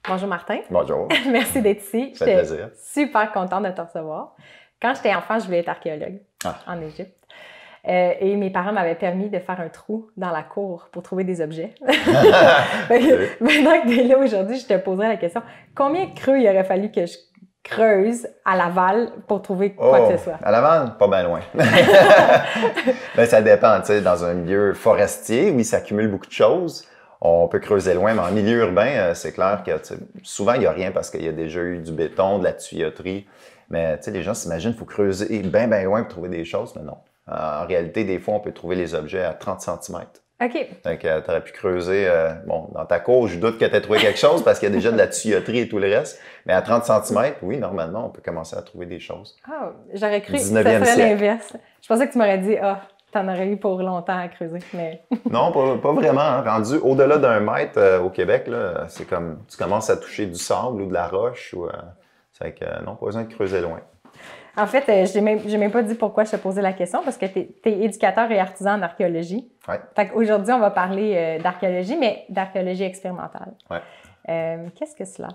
Bonjour Martin. Bonjour. Merci d'être ici. Ça fait plaisir. Super contente de te recevoir. Quand j'étais enfant, je voulais être archéologue en Égypte. Et mes parents m'avaient permis de faire un trou dans la cour pour trouver des objets. Maintenant que tu es là aujourd'hui, je te poserai la question, combien de creux il aurait fallu que je creuse à Laval pour trouver quoi que ce soit? À Laval, pas bien loin. Ben, ça dépend, tu sais, dans un milieu forestier, oui, ça accumule beaucoup de choses. On peut creuser loin, mais en milieu urbain, c'est clair que souvent, il n'y a rien parce qu'il y a déjà eu du béton, de la tuyauterie. Mais tu sais, les gens s'imaginent qu'il faut creuser bien, bien loin pour trouver des choses, mais non. En réalité, des fois, on peut trouver les objets à 30 cm. OK. Donc, tu aurais pu creuser, bon, dans ta cour, je doute que tu aies trouvé quelque chose parce qu'il y a déjà de la tuyauterie et tout le reste. Mais à 30 cm, oui, normalement, on peut commencer à trouver des choses. Ah, j'aurais cru que ça 19e serait siècle. l'inverse. Je pensais que tu m'aurais dit, t'en aurais eu pour longtemps à creuser, mais... Non, pas vraiment. Hein. Rendu au-delà d'1 mètre au Québec, là, c'est comme tu commences à toucher du sable ou de la roche. C'est que non, pas besoin de creuser loin. En fait, je n'ai même pas dit pourquoi je te posais la question, parce que tu es éducateur et artisan en archéologie. Ouais. Fait qu'aujourd'hui, on va parler d'archéologie, mais d'archéologie expérimentale. Ouais. Qu'est-ce que cela?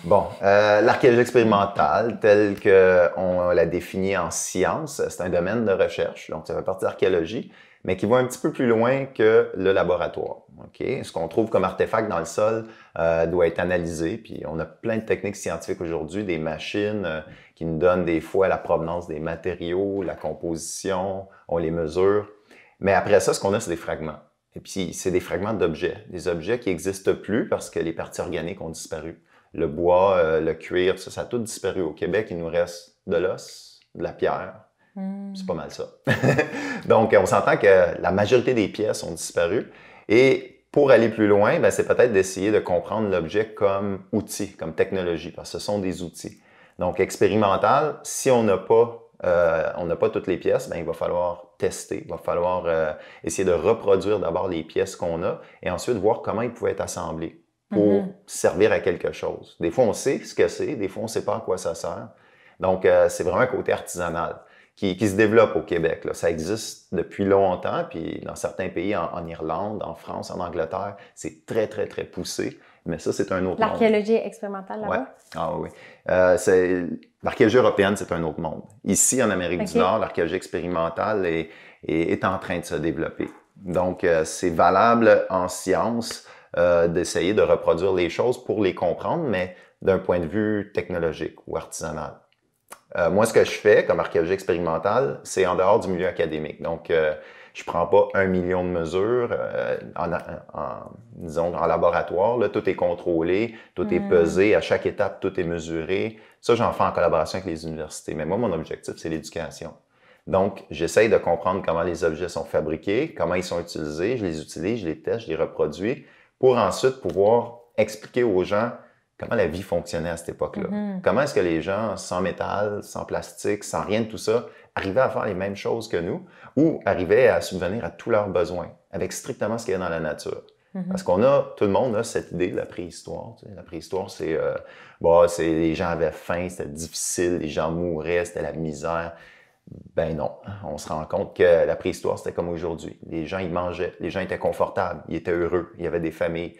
Bon, l'archéologie expérimentale, telle qu'on l'a définie en science, c'est un domaine de recherche, donc ça fait partie de l'archéologie, mais qui va un petit peu plus loin que le laboratoire. Okay? Ce qu'on trouve comme artefact dans le sol doit être analysé, puis on a plein de techniques scientifiques aujourd'hui, des machines qui nous donnent des fois la provenance des matériaux, la composition, on les mesure. Mais après ça, ce qu'on a, c'est des fragments. Et puis, c'est des fragments d'objets, des objets qui n'existent plus parce que les parties organiques ont disparu. Le bois, le cuir, ça a tout disparu. Au Québec, il nous reste de l'os, de la pierre. C'est pas mal ça. Donc, on s'entend que la majorité des pièces ont disparu. Et pour aller plus loin, ben, c'est peut-être d'essayer de comprendre l'objet comme outil, comme technologie, parce que ce sont des outils. Donc, expérimental, si on n'a pas toutes les pièces, ben, il va falloir tester, il va falloir essayer de reproduire d'abord les pièces qu'on a et ensuite voir comment ils pouvaient être assemblés pour servir à quelque chose. Des fois, on sait ce que c'est, des fois, on ne sait pas à quoi ça sert. Donc, c'est vraiment un côté artisanal qui se développe au Québec. Là. Ça existe depuis longtemps, puis dans certains pays, en Irlande, en France, en Angleterre, c'est très, très, très poussé. Mais ça, c'est un autre monde. L'archéologie expérimentale là-bas? Ouais. Ah oui. L'archéologie européenne, c'est un autre monde. Ici, en Amérique du Nord, l'archéologie expérimentale est en train de se développer. Donc, c'est valable en science d'essayer de reproduire les choses pour les comprendre, mais d'un point de vue technologique ou artisanal. Moi, ce que je fais comme archéologie expérimentale, c'est en dehors du milieu académique. Donc, je prends pas 1 million de mesures disons, en laboratoire. Là, tout est contrôlé, tout est pesé. À chaque étape, tout est mesuré. Ça, j'en fais en collaboration avec les universités. Mais moi, mon objectif, c'est l'éducation. Donc, j'essaye de comprendre comment les objets sont fabriqués, comment ils sont utilisés. Je les utilise, je les teste, je les reproduis pour ensuite pouvoir expliquer aux gens comment la vie fonctionnait à cette époque-là. Comment est-ce que les gens, sans métal, sans plastique, sans rien de tout ça, arrivaient à faire les mêmes choses que nous ou arrivaient à subvenir à tous leurs besoins avec strictement ce qu'il y a dans la nature. Parce tout le monde a cette idée de la préhistoire. Tu sais. La préhistoire, c'est les gens avaient faim, c'était difficile, les gens mouraient, c'était la misère. Ben non, on se rend compte que la préhistoire, c'était comme aujourd'hui. Les gens, ils mangeaient, les gens étaient confortables, ils étaient heureux, il y avait des familles.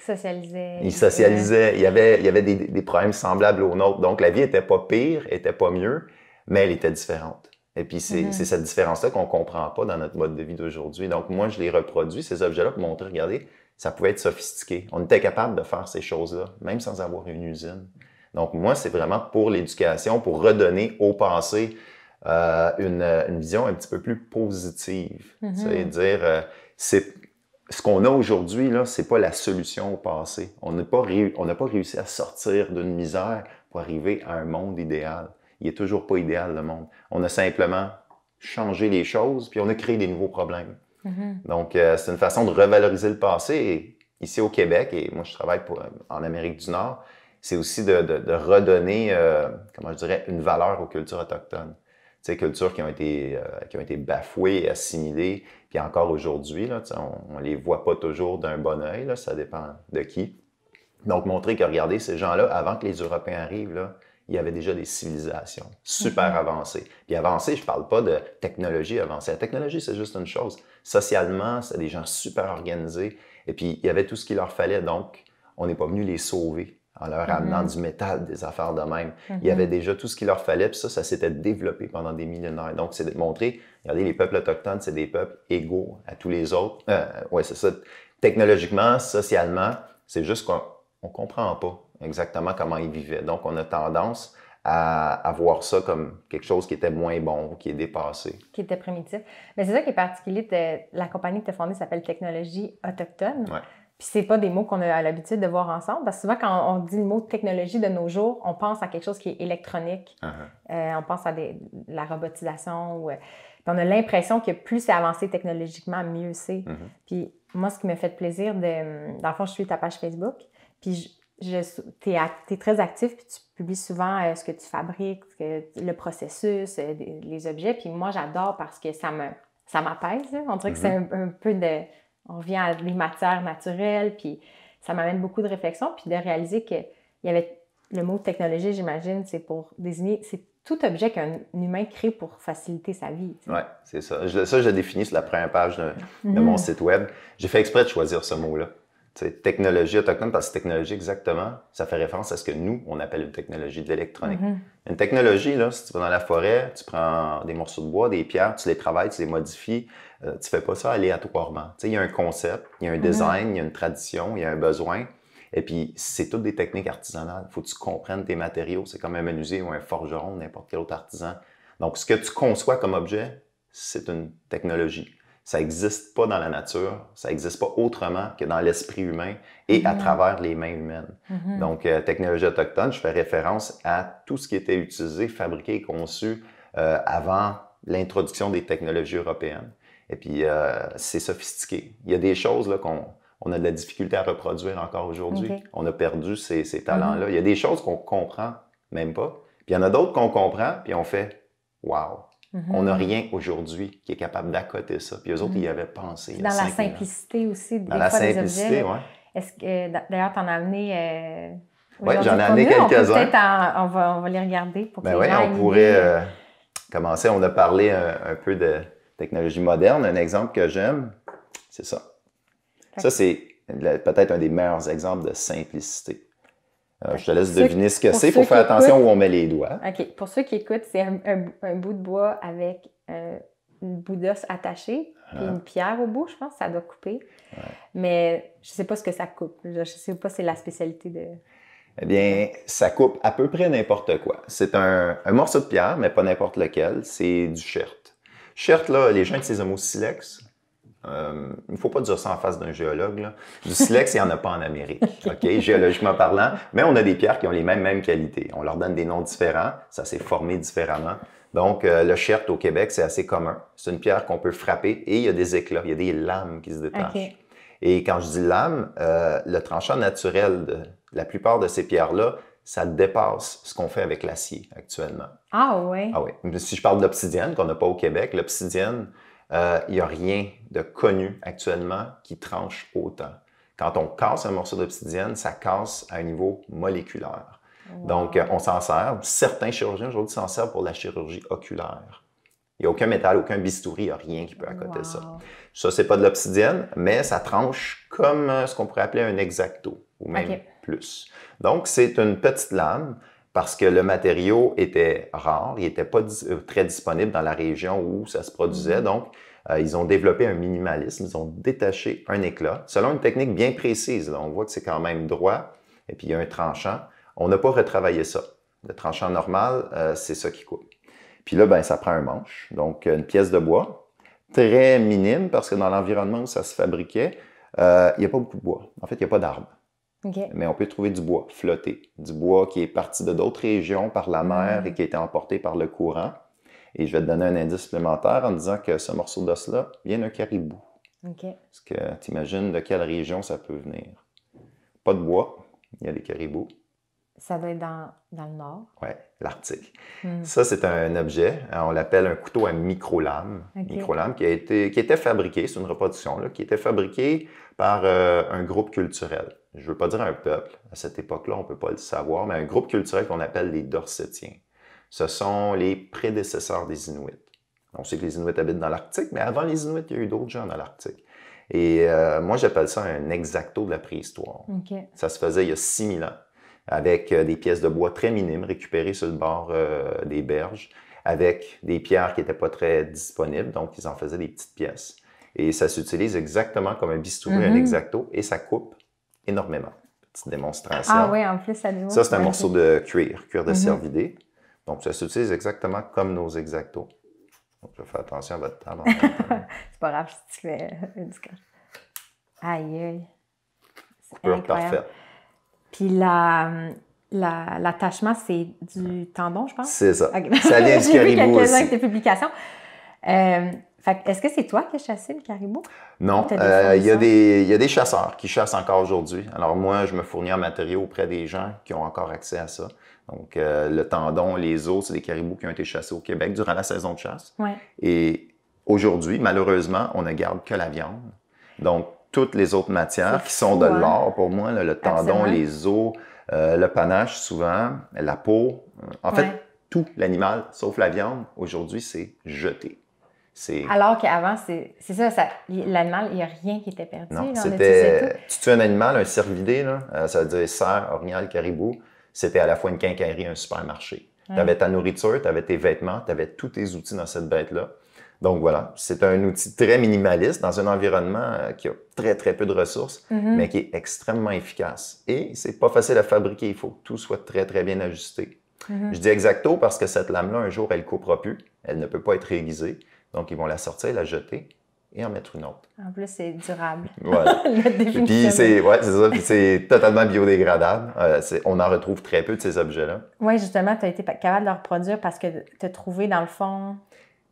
Ils socialisaient, il y avait des problèmes semblables aux nôtres. Donc, la vie était pas pire, était pas mieux, mais elle était différente. Et puis, c'est cette différence-là qu'on comprend pas dans notre mode de vie d'aujourd'hui. Donc, moi, je les reproduis, ces objets-là, pour montrer, regardez, ça pouvait être sophistiqué. On était capable de faire ces choses-là, même sans avoir une usine. Donc, moi, c'est vraiment pour l'éducation, pour redonner au passé une vision un petit peu plus positive. C'est-à-dire, ce qu'on a aujourd'hui, là, c'est pas la solution au passé. On n'a pas réussi à sortir d'une misère pour arriver à un monde idéal. Il est toujours pas idéal, le monde. On a simplement changé les choses, puis on a créé des nouveaux problèmes. Donc, c'est une façon de revaloriser le passé. Et ici au Québec, et moi je travaille en Amérique du Nord, c'est aussi de redonner, comment je dirais, une valeur aux cultures autochtones. Tu sais, cultures qui ont été bafouées, assimilées, puis encore aujourd'hui, là, on les voit pas toujours d'un bon œil, là, ça dépend de qui. Donc, montrer que, regardez, ces gens-là, avant que les Européens arrivent, là, il y avait déjà des civilisations super avancées. Puis avancées, je parle pas de technologie avancée. La technologie, c'est juste une chose. Socialement, c'est des gens super organisés, et puis il y avait tout ce qu'il leur fallait, donc on n'est pas venu les sauver. en leur amenant du métal, des affaires de même. Il y avait déjà tout ce qu'il leur fallait, puis ça s'était développé pendant des millénaires. Donc, c'est de montrer, regardez, les peuples autochtones, c'est des peuples égaux à tous les autres. Oui, c'est ça. Technologiquement, socialement, c'est juste qu'on ne comprend pas exactement comment ils vivaient. Donc, on a tendance à voir ça comme quelque chose qui était moins bon, qui est dépassé. Qui était primitif. Mais c'est ça qui est particulier. La compagnie que tu as fondée s'appelle Technologie Autochtone. Ouais. Puis c'est pas des mots qu'on a l'habitude de voir ensemble. Parce que souvent, quand on dit le mot technologie de nos jours, on pense à quelque chose qui est électronique. On pense à la robotisation. Puis on a l'impression que plus c'est avancé technologiquement, mieux c'est. Puis moi, ce qui me fait plaisir, dans le fond, je suis ta page Facebook. Puis tu es très actif, puis tu publies souvent ce que tu fabriques, le processus, les objets. Puis moi, j'adore parce que ça m'apaise. On dirait que c'est un peu de... On revient à des matières naturelles, puis ça m'amène beaucoup de réflexion, puis de réaliser qu'il y avait le mot technologie, j'imagine, c'est pour désigner... C'est tout objet qu'un humain crée pour faciliter sa vie. Oui, c'est ça. Ça, je l'ai défini sur la première page de mon site web. J'ai fait exprès de choisir ce mot-là. T'sais, technologie autochtone, parce que technologie, exactement, ça fait référence à ce que nous, on appelle une technologie de l'électronique. Une technologie, là, si tu vas dans la forêt, tu prends des morceaux de bois, des pierres, tu les travailles, tu les modifies, tu fais pas ça aléatoirement. Il y a un concept, il y a un design, il y a une tradition, il y a un besoin, et puis c'est toutes des techniques artisanales. Il faut que tu comprennes tes matériaux. C'est comme un menuisier ou un forgeron, n'importe quel autre artisan. Donc, ce que tu conçois comme objet, c'est une technologie. Ça n'existe pas dans la nature, ça n'existe pas autrement que dans l'esprit humain et à travers les mains humaines. Donc, technologie autochtone, je fais référence à tout ce qui était utilisé, fabriqué et conçu avant l'introduction des technologies européennes. Et puis, c'est sophistiqué. Il y a des choses là, qu'on a de la difficulté à reproduire encore aujourd'hui. On a perdu ces talents-là. Il y a des choses qu'on comprend même pas. Puis il y en a d'autres qu'on comprend, puis on fait « wow ». On n'a rien aujourd'hui qui est capable d'accoter ça. Puis eux autres, ils y avaient pensé. Dans la simplicité aussi, des fois, des objets. Dans la simplicité, oui. Est-ce que, d'ailleurs, tu en as amené... oui, j'en ai amené quelques-uns. On va les regarder pour que les gens on pourrait commencer. On a parlé un peu de technologie moderne. Un exemple que j'aime, c'est ça. Ça, c'est peut-être un des meilleurs exemples de simplicité. Je te laisse deviner ce que c'est. Il faut faire attention où on met les doigts. OK. Pour ceux qui écoutent, c'est un bout de bois avec une bout d'os attaché puis une pierre au bout, je pense. Ça doit couper. Mais je ne sais pas ce que ça coupe. Je ne sais pas si c'est la spécialité de... Eh bien, ça coupe à peu près n'importe quoi. C'est un morceau de pierre, mais pas n'importe lequel. C'est du chert. Chert, là, les gens utilisent le mot silex. Il ne faut pas dire ça en face d'un géologue. Là. Du silex, il n'y en a pas en Amérique, okay? Géologiquement parlant. Mais on a des pierres qui ont les mêmes qualités. On leur donne des noms différents. Ça s'est formé différemment. Donc, le chert au Québec, c'est assez commun. C'est une pierre qu'on peut frapper et il y a des éclats, il y a des lames qui se détachent. Et quand je dis lame, le tranchant naturel de la plupart de ces pierres-là, ça dépasse ce qu'on fait avec l'acier actuellement. Ah oui? Ah oui. Si je parle d'obsidienne, qu'on n'a pas au Québec, l'obsidienne, il n'y a rien de connu actuellement qui tranche autant. Quand on casse un morceau d'obsidienne, ça casse à un niveau moléculaire. Wow. Donc, on s'en sert. Certains chirurgiens aujourd'hui s'en servent pour la chirurgie oculaire. Il n'y a aucun métal, aucun bistouri, il n'y a rien qui peut accoter ça. Ça, c'est pas de l'obsidienne, mais ça tranche comme ce qu'on pourrait appeler un exacto, ou même plus. Donc, c'est une petite lame parce que le matériau était rare, il n'était pas très disponible dans la région où ça se produisait. Donc, ils ont développé un minimalisme, ils ont détaché un éclat selon une technique bien précise. Là, on voit que c'est quand même droit, et puis il y a un tranchant. On n'a pas retravaillé ça. Le tranchant normal, c'est ça qui coupe. Puis là, ben, ça prend un manche, donc une pièce de bois, très minime, parce que dans l'environnement où ça se fabriquait, il n'y a pas beaucoup de bois. En fait, il n'y a pas d'arbres. Mais on peut trouver du bois flotté, du bois qui est parti de d'autres régions par la mer et qui a été emporté par le courant. Et je vais te donner un indice supplémentaire en disant que ce morceau d'os-là vient d'un caribou. Est-ce que tu imagines de quelle région ça peut venir? Pas de bois, il y a des caribous. Ça doit être dans le nord. Oui, l'Arctique. Ça, c'est un objet, on l'appelle un couteau à micro-lame. Micro-lame qui était fabriqué, c'est une reproduction, là, qui était fabriqué par un groupe culturel. Je ne veux pas dire un peuple, à cette époque-là, on ne peut pas le savoir, mais un groupe culturel qu'on appelle les Dorsetiens. Ce sont les prédécesseurs des Inuits. On sait que les Inuits habitent dans l'Arctique, mais avant les Inuits, il y a eu d'autres gens dans l'Arctique. Et moi, j'appelle ça un exacto de la préhistoire. Ça se faisait il y a 6000 ans. avec des pièces de bois très minimes récupérées sur le bord des berges, avec des pierres qui n'étaient pas très disponibles, donc ils en faisaient des petites pièces. Et ça s'utilise exactement comme un bistouri, un X-Acto, et ça coupe énormément. Petite démonstration. Ah oui, en plus, ça démontre. Ça, c'est un morceau de cuir de cervidé. Donc, ça s'utilise exactement comme nos X-Acto. Donc, je vais faire attention à votre table. C'est pas grave si tu fais du scotch. Aïe, aïe. C'est incroyable. Parfait. Puis l'attachement, c'est du tendon, je pense? C'est ça. Okay. Ça vient du caribou aussi. J'ai vu quelques-uns de tes publications. Est-ce que c'est toi qui as chassé le caribou? Non, il y a des chasseurs qui chassent encore aujourd'hui. Alors moi, je me fournis en matériaux auprès des gens qui ont encore accès à ça. Donc, le tendon, les os, c'est des caribous qui ont été chassés au Québec durant la saison de chasse. Ouais. Et aujourd'hui, malheureusement, on ne garde que la viande. Donc, toutes les autres matières qui sont de l'or pour moi, là, le tendon, les os, le panache souvent, la peau, en fait, tout l'animal, sauf la viande, aujourd'hui, c'est jeté. Alors qu'avant, c'est ça, l'animal, il n'y a rien qui était perdu. Non, là, tu tues un animal, un cervidé, là, ça veut dire cerf, orignal, caribou, c'était à la fois une quincaillerie et un supermarché. Tu avais ta nourriture, tu avais tes vêtements, tu avais tous tes outils dans cette bête-là. Donc voilà, c'est un outil très minimaliste dans un environnement qui a très, très peu de ressources, mais qui est extrêmement efficace. Et c'est pas facile à fabriquer, il faut que tout soit très, très bien ajusté. Je dis X-Acto parce que cette lame-là, un jour, elle ne coupera plus, elle ne peut pas être réaiguisée. Donc, ils vont la sortir, la jeter et en mettre une autre. En plus, c'est durable. Voilà. Puis c'est ça, puis c'est totalement biodégradable. On en retrouve très peu de ces objets-là. Oui, justement, tu as été capable de le reproduire parce que tu as trouvé, dans le fond...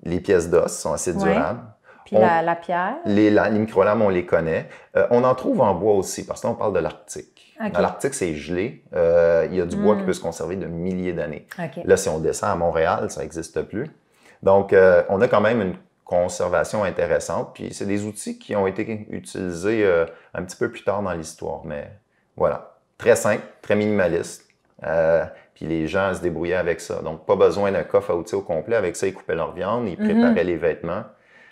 Les pièces d'os sont assez durables. Puis la pierre. Les microlames, on les connaît. On en trouve en bois aussi, parce que là, on parle de l'Arctique. Okay. Dans l'Arctique, c'est gelé. Il y a du bois qui peut se conserver de milliers d'années. Okay. Là, si on descend à Montréal, ça n'existe plus. Donc, on a quand même une conservation intéressante. Puis, c'est des outils qui ont été utilisés un petit peu plus tard dans l'histoire. Mais voilà, très simple, très minimaliste. Puis, les gens se débrouillaient avec ça. Donc, pas besoin d'un coffre à outils au complet. Avec ça, ils coupaient leur viande, ils préparaient les vêtements.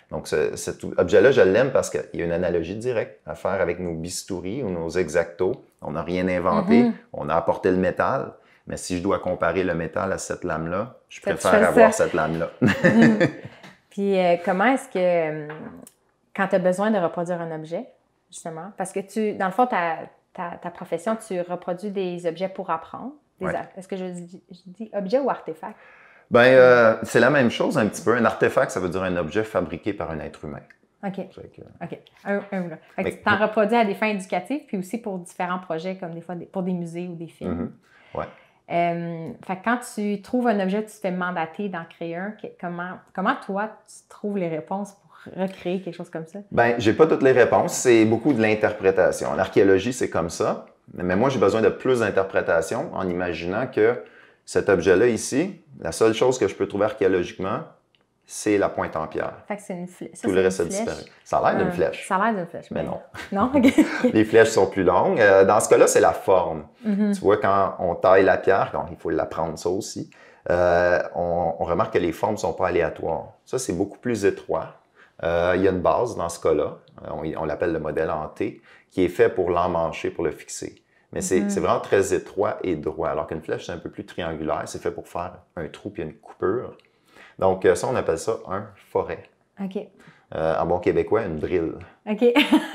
Donc, cet objet-là, je l'aime parce qu'il y a une analogie directe à faire avec nos bistouris ou nos X-Acto. On n'a rien inventé, on a apporté le métal. Mais si je dois comparer le métal à cette lame-là, je préfère avoir cette lame-là. Puis, comment est-ce que, quand tu as besoin de reproduire un objet, justement, parce que dans le fond, ta profession, tu reproduis des objets pour apprendre. Est-ce que je dis objet ou artefact? Bien, c'est la même chose un petit peu. Un artefact, ça veut dire un objet fabriqué par un être humain. OK. OK. Tu t'en reproduis à des fins éducatives, puis aussi pour différents projets, comme des fois pour des musées ou des films. Oui. Fait que quand tu trouves un objet, tu te fais mandater d'en créer un. Comment toi, tu trouves les réponses pour recréer quelque chose comme ça? Bien, j'ai pas toutes les réponses. C'est beaucoup de l'interprétation. En archéologie, c'est comme ça. Mais moi, j'ai besoin de plus d'interprétation en imaginant que cet objet-là ici, la seule chose que je peux trouver archéologiquement, c'est la pointe en pierre. Fait que c'est une flèche. Tout le reste a disparu. Ça a l'air d'une flèche. Ça a l'air d'une flèche. Mais non. Non? Les flèches sont plus longues. Dans ce cas-là, c'est la forme. Tu vois, quand on taille la pierre, il faut l'apprendre ça aussi, on remarque que les formes ne sont pas aléatoires. Ça, c'est beaucoup plus étroit. Il y a une base dans ce cas-là. On l'appelle le modèle en T, qui est fait pour l'emmancher, pour le fixer. Mais c'est vraiment très étroit et droit. Alors qu'une flèche, c'est un peu plus triangulaire. C'est fait pour faire un trou puis une coupure. Donc, ça, on appelle ça un foret. OK. En bon québécois, une drill. OK.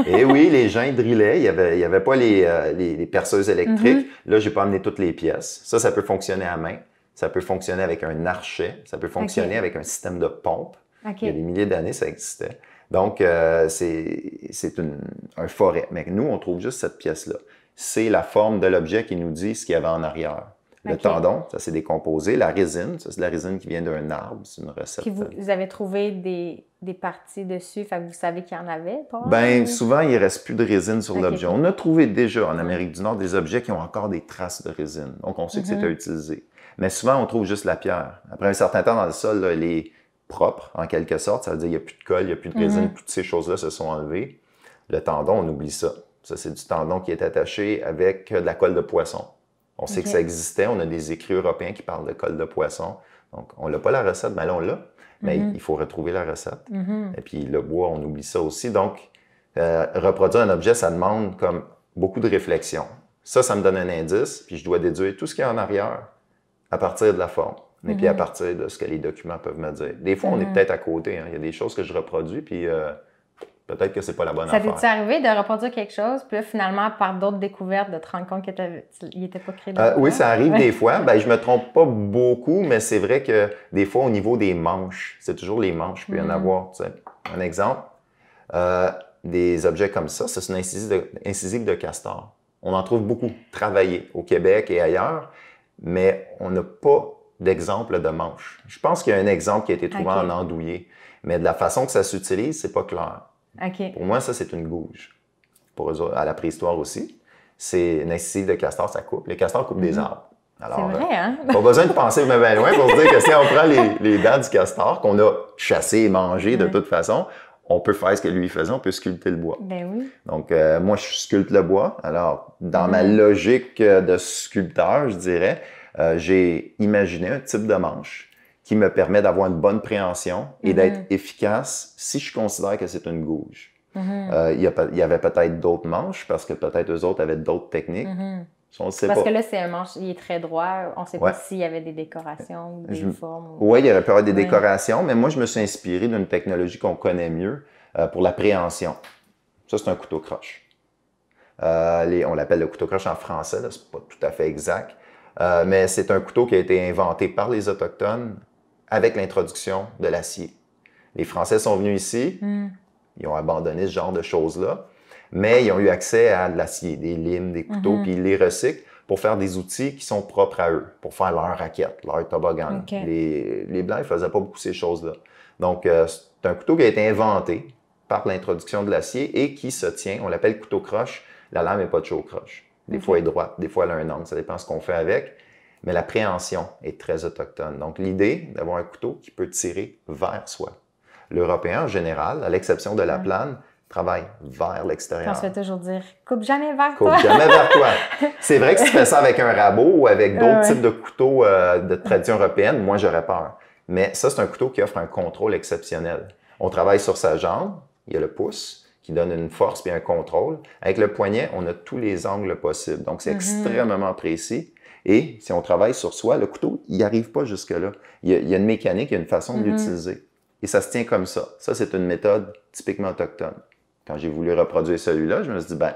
Et oui, les gens, ils drillaient. Il n'y avait pas les perceuses électriques. Là, je n'ai pas amené toutes les pièces. Ça peut fonctionner à main. Ça peut fonctionner avec un archet. Ça peut fonctionner avec un système de pompe. Il y a des milliers d'années, ça existait. Donc, c'est un foret. Mais nous, on trouve juste cette pièce-là. C'est la forme de l'objet qui nous dit ce qu'il y avait en arrière. Le tendon, ça s'est décomposé. La résine, ça c'est de la résine qui vient d'un arbre. C'est une recette. Puis vous avez trouvé des parties dessus, fait que vous savez qu'il y en avait, pas? Bien, souvent, il ne reste plus de résine sur l'objet. On a trouvé déjà en Amérique du Nord des objets qui ont encore des traces de résine. Donc, on sait que c'était utilisé. Mais souvent, on trouve juste la pierre. Après un certain temps dans le sol, là, elle est propre, en quelque sorte. Ça veut dire qu'il n'y a plus de colle, il n'y a plus de résine. Toutes ces choses-là se sont enlevées. Le tendon, on oublie ça. Ça, c'est du tendon qui est attaché avec de la colle de poisson. On sait que ça existait. On a des écrits européens qui parlent de colle de poisson. Donc, on n'a pas la recette, mais là, on l'a. Mais il faut retrouver la recette. Et puis, le bois, on oublie ça aussi. Donc, reproduire un objet, ça demande comme beaucoup de réflexion. Ça me donne un indice, puis je dois déduire tout ce qu'il y a en arrière à partir de la forme. Et puis à partir de ce que les documents peuvent me dire. Des fois, on est peut-être à côté. Hein. Il y a des choses que je reproduis, puis peut-être que c'est pas la bonne affaire. Ça t'est arrivé de reproduire quelque chose, puis là, finalement, par d'autres découvertes, de te rendre compte qu'il n'était pas créé oui, ça arrive des fois. Ben, je me trompe pas beaucoup, mais c'est vrai que des fois, au niveau des manches, c'est toujours les manches, puis il y en avoir. Tu sais. Un exemple, des objets comme ça, c'est une incisive de castor. On en trouve beaucoup travaillés au Québec et ailleurs, mais on n'a pas d'exemple de manche. Je pense qu'il y a un exemple qui a été trouvé en andouillé, mais de la façon que ça s'utilise, c'est pas clair. Pour moi, ça, c'est une gouge. Pour eux, à la préhistoire aussi, c'est une incisive de castor, ça coupe. Les castors coupent des arbres. Alors, c'est vrai, hein? Pas besoin de penser bien loin pour se dire que si on prend les dents du castor, qu'on a chassé et mangé de toute façon, on peut faire ce que lui faisait, on peut sculpter le bois. Ben oui. Donc, moi, je sculpte le bois. Alors, dans ma logique de sculpteur, je dirais, j'ai imaginé un type de manche qui me permet d'avoir une bonne préhension et d'être efficace si je considère que c'est une gouge. Il y avait peut-être d'autres manches parce que peut-être eux autres avaient d'autres techniques. On ne sait pas. Parce que là, c'est un manche, il est très droit. On ne sait pas s'il y avait des décorations ou des formes. Oui, il y aurait pu avoir des décorations, mais moi, je me suis inspiré d'une technologie qu'on connaît mieux pour la préhension. Ça, c'est un couteau croche. On l'appelle le couteau croche en français, ce n'est pas tout à fait exact. Mais c'est un couteau qui a été inventé par les Autochtones avec l'introduction de l'acier. Les Français sont venus ici, ils ont abandonné ce genre de choses-là, mais ils ont eu accès à de l'acier, des limes, des couteaux, puis ils les recyclent pour faire des outils qui sont propres à eux, pour faire leurs raquettes, leurs toboggans. Les Blancs ne faisaient pas beaucoup ces choses-là. Donc, c'est un couteau qui a été inventé par l'introduction de l'acier et qui se tient, on l'appelle couteau croche. La lame n'est pas de chaud croche. Des fois, elle est droite, des fois, elle a un angle, ça dépend de ce qu'on fait avec. Mais la préhension est très autochtone. Donc, l'idée d'avoir un couteau qui peut tirer vers soi. L'Européen, en général, à l'exception de la plane, travaille vers l'extérieur. On se fait toujours dire « coupe jamais vers toi ». Coupe jamais vers toi. C'est vrai que si tu fais ça avec un rabot ou avec d'autres types de couteaux de tradition européenne, moi, j'aurais peur. Mais ça, c'est un couteau qui offre un contrôle exceptionnel. On travaille sur sa jambe, il y a le pouce qui donne une force puis un contrôle. Avec le poignet, on a tous les angles possibles. Donc, c'est extrêmement précis. Et si on travaille sur soi, le couteau, il n'arrive pas jusque-là. Il y a une mécanique, il y a une façon de l'utiliser. Et ça se tient comme ça. Ça, c'est une méthode typiquement autochtone. Quand j'ai voulu reproduire celui-là, je me suis dit, ben,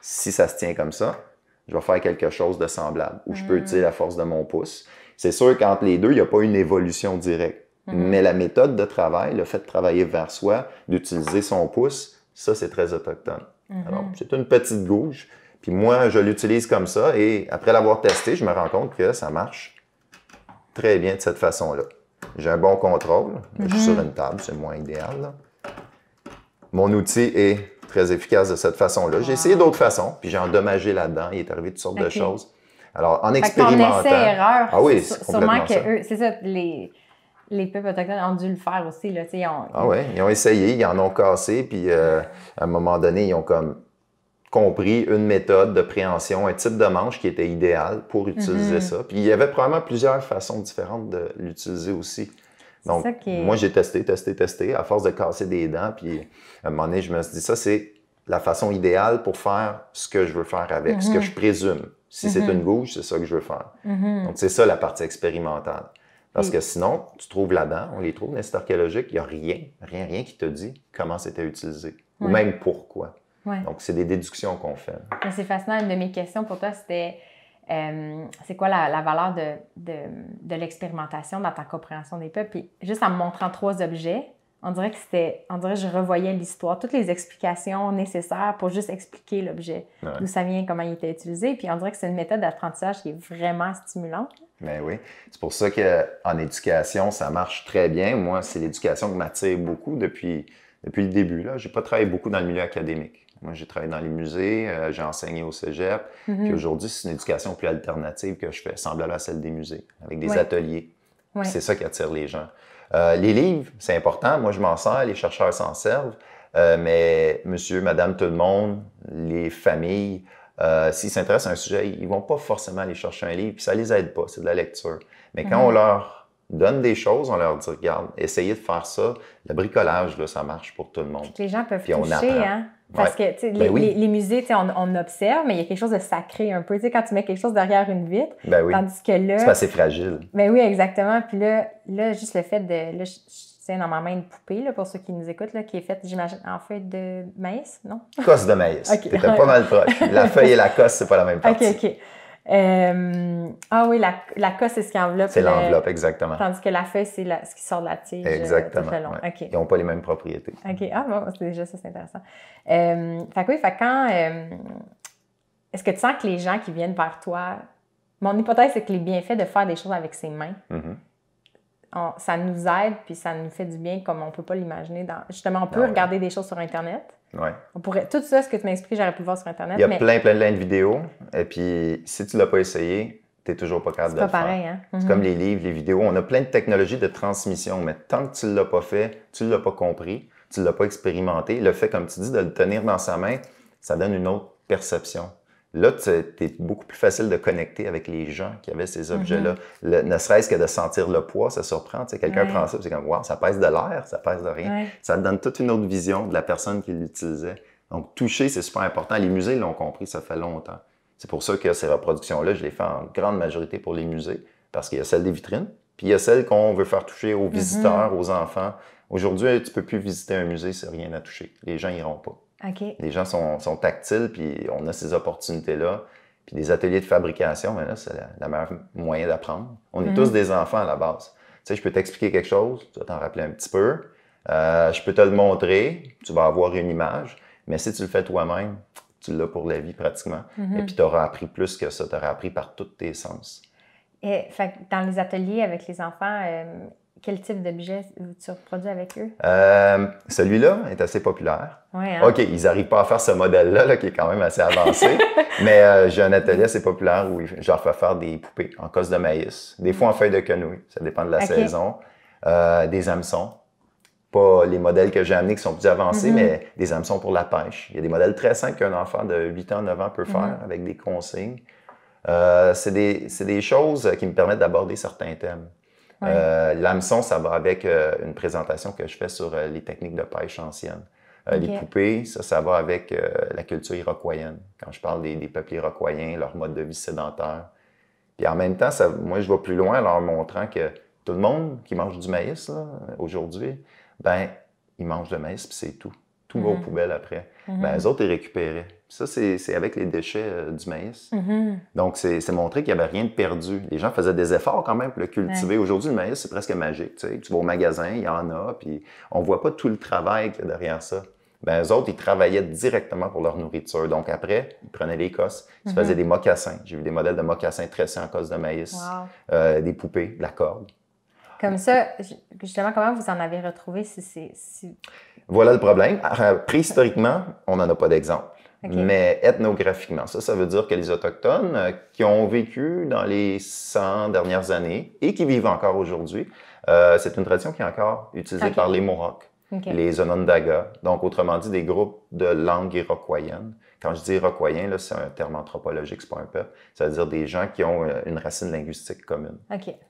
si ça se tient comme ça, je vais faire quelque chose de semblable, où je peux utiliser la force de mon pouce. C'est sûr qu'entre les deux, il n'y a pas une évolution directe. Mais la méthode de travail, le fait de travailler vers soi, d'utiliser son pouce, ça, c'est très autochtone. Alors, c'est une petite gouge. Puis moi, je l'utilise comme ça. Et après l'avoir testé, je me rends compte que ça marche très bien de cette façon-là. J'ai un bon contrôle. Je suis sur une table, c'est moins idéal. Là. Mon outil est très efficace de cette façon-là. J'ai essayé d'autres façons, puis j'ai endommagé là-dedans. Il est arrivé toutes sortes de choses. Alors, en expérimentant... essai-erreur, ah oui, c'est complètement ça. Eux, c'est ça, les peuples autochtones ont dû le faire aussi. Là, Ah oui, ils ont essayé, ils en ont cassé, puis à un moment donné, ils ont comme compris une méthode de préhension, un type de manche qui était idéal pour utiliser ça. Puis il y avait probablement plusieurs façons différentes de l'utiliser aussi. Donc, moi, j'ai testé, à force de casser des dents, puis à un moment donné, je me suis dit, ça, c'est la façon idéale pour faire ce que je veux faire avec, ce que je présume. Si c'est une gouge, c'est ça que je veux faire. Donc, c'est ça la partie expérimentale. Parce que sinon, tu trouves là-dedans, on les trouve dans les sites archéologiques, il n'y a rien qui te dit comment c'était utilisé, ou même pourquoi. Donc, c'est des déductions qu'on fait. Mais c'est fascinant. Une de mes questions pour toi, c'était c'est quoi la valeur de l'expérimentation dans ta compréhension des peuples? Puis juste en me montrant 3 objets, on dirait que je revoyais l'histoire, toutes les explications nécessaires pour juste expliquer l'objet, d'où ça vient, comment il était utilisé. Puis on dirait que c'est une méthode d'apprentissage qui est vraiment stimulante. Ben oui. C'est pour ça qu'en éducation, ça marche très bien. Moi, c'est l'éducation qui m'attire beaucoup depuis le début. Je n'ai pas travaillé beaucoup dans le milieu académique. Moi, j'ai travaillé dans les musées, j'ai enseigné au cégep. Puis aujourd'hui, c'est une éducation plus alternative que je fais, semblable à celle des musées, avec des ateliers. C'est ça qui attire les gens. Les livres, c'est important. Moi, je m'en sers, les chercheurs s'en servent. Mais monsieur, madame, tout le monde, les familles, s'ils s'intéressent à un sujet, ils ne vont pas forcément aller chercher un livre, puis ça ne les aide pas, c'est de la lecture. Mais quand on leur donne des choses, on leur dit, regarde, essayez de faire ça. Le bricolage, là, ça marche pour tout le monde. Puis les gens peuvent Puis on toucher, apprend. hein? Parce que, tu sais, les musées, tu sais, on observe, mais il y a quelque chose de sacré un peu. Tu sais, quand tu mets quelque chose derrière une vitre, tandis que là... C'est assez fragile. Ben oui, exactement. Puis là, juste le fait de... Là, je tiens dans ma main une poupée, là, pour ceux qui nous écoutent, là, qui est faite, j'imagine, en feuille de maïs, non? Cosse de maïs. Okay. T'étais pas mal proche. La feuille et la cosse, c'est pas la même partie. OK. Ah oui, la cosse, c'est ce qui enveloppe. C'est l'enveloppe, exactement. Tandis que la feuille, c'est ce qui sort de la tige. Exactement. Tout le long. Ouais. Okay. Ils n'ont pas les mêmes propriétés. OK. Ah bon, c'est déjà ça, c'est intéressant. Fait que oui, quand... est-ce que tu sens que les gens qui viennent vers toi... Mon hypothèse, c'est que les bienfaits de faire des choses avec ses mains, ça nous aide, puis ça nous fait du bien comme on ne peut pas l'imaginer. Justement, on peut regarder des choses sur Internet. Ouais. On pourrait, tout ça, ce que tu m'as expliqué, j'aurais pu le voir sur Internet. Il y a plein de vidéos. Et puis, si tu ne l'as pas essayé, tu n'es toujours pas capable de le faire. C'est pas pareil, hein? C'est comme les livres, les vidéos. On a plein de technologies de transmission, mais tant que tu ne l'as pas fait, tu ne l'as pas compris, tu ne l'as pas expérimenté, le fait, comme tu dis, de le tenir dans sa main, ça donne une autre perception. Là, c'est beaucoup plus facile de connecter avec les gens qui avaient ces objets-là. Ne serait-ce que de sentir le poids, ça surprend. Quelqu'un prend ça, c'est comme, wow, ça pèse de l'air, ça pèse de rien. Ouais. Ça te donne toute une autre vision de la personne qui l'utilisait. Donc, toucher, c'est super important. Les musées l'ont compris, ça fait longtemps. C'est pour ça que ces reproductions-là, je les fais en grande majorité pour les musées, parce qu'il y a celle des vitrines, puis il y a celle qu'on veut faire toucher aux visiteurs, aux enfants. Aujourd'hui, tu ne peux plus visiter un musée, c'est rien à toucher. Les gens n'iront pas. Okay. Les gens sont tactiles, puis on a ces opportunités-là. Puis des ateliers de fabrication, mais là, c'est la meilleure moyen d'apprendre. On est tous des enfants à la base. Tu sais, je peux t'expliquer quelque chose, tu vas t'en rappeler un petit peu. Je peux te le montrer, tu vas avoir une image, mais si tu le fais toi-même, tu l'as pour la vie pratiquement. Et puis tu auras appris plus que ça, tu auras appris par tous tes sens. Et fait, dans les ateliers avec les enfants, quel type d'objet tu reproduis avec eux? Celui-là est assez populaire. Ouais, hein? OK, ils n'arrivent pas à faire ce modèle-là, là, qui est quand même assez avancé, mais j'ai un atelier assez populaire où je leur fais faire des poupées en cosse de maïs, des fois en feuilles de quenouille, ça dépend de la saison, des hameçons. Pas les modèles que j'ai amenés qui sont plus avancés, mais des hameçons pour la pêche. Il y a des modèles très simples qu'un enfant de 8 ans, 9 ans peut faire avec des consignes. C'est des choses qui me permettent d'aborder certains thèmes. Ouais. L'hameçon, ça va avec une présentation que je fais sur les techniques de pêche anciennes. Les poupées, ça va avec la culture iroquoienne. Quand je parle des peuples iroquoiens, leur mode de vie sédentaire. Puis en même temps, moi, je vais plus loin en leur montrant que tout le monde qui mange du maïs aujourd'hui, ben, ils mangent du maïs puis c'est tout. Tout va aux poubelles après. Ben, eux autres, ils récupéraient. Ça, c'est avec les déchets du maïs. Donc, c'est montrer qu'il n'y avait rien de perdu. Les gens faisaient des efforts quand même pour le cultiver. Aujourd'hui, le maïs, c'est presque magique. Tu sais. Tu vas au magasin, il y en a, puis on ne voit pas tout le travail qu'il y a derrière ça. Ben, eux autres, ils travaillaient directement pour leur nourriture. Donc, après, ils prenaient les cosses, ils se faisaient des mocassins. J'ai vu des modèles de mocassins tressés en cosse de maïs, des poupées, de la corde. Comme ça, justement, comment vous en avez retrouvé Voilà le problème. Préhistoriquement, on n'en a pas d'exemple. Mais ethnographiquement, ça veut dire que les Autochtones qui ont vécu dans les 100 dernières années et qui vivent encore aujourd'hui, c'est une tradition qui est encore utilisée par les Mohawks, les Onondaga, donc autrement dit des groupes de langue iroquoienne. Quand je dis iroquoien, là, c'est un terme anthropologique, c'est pas un peuple. Ça veut dire des gens qui ont une racine linguistique commune.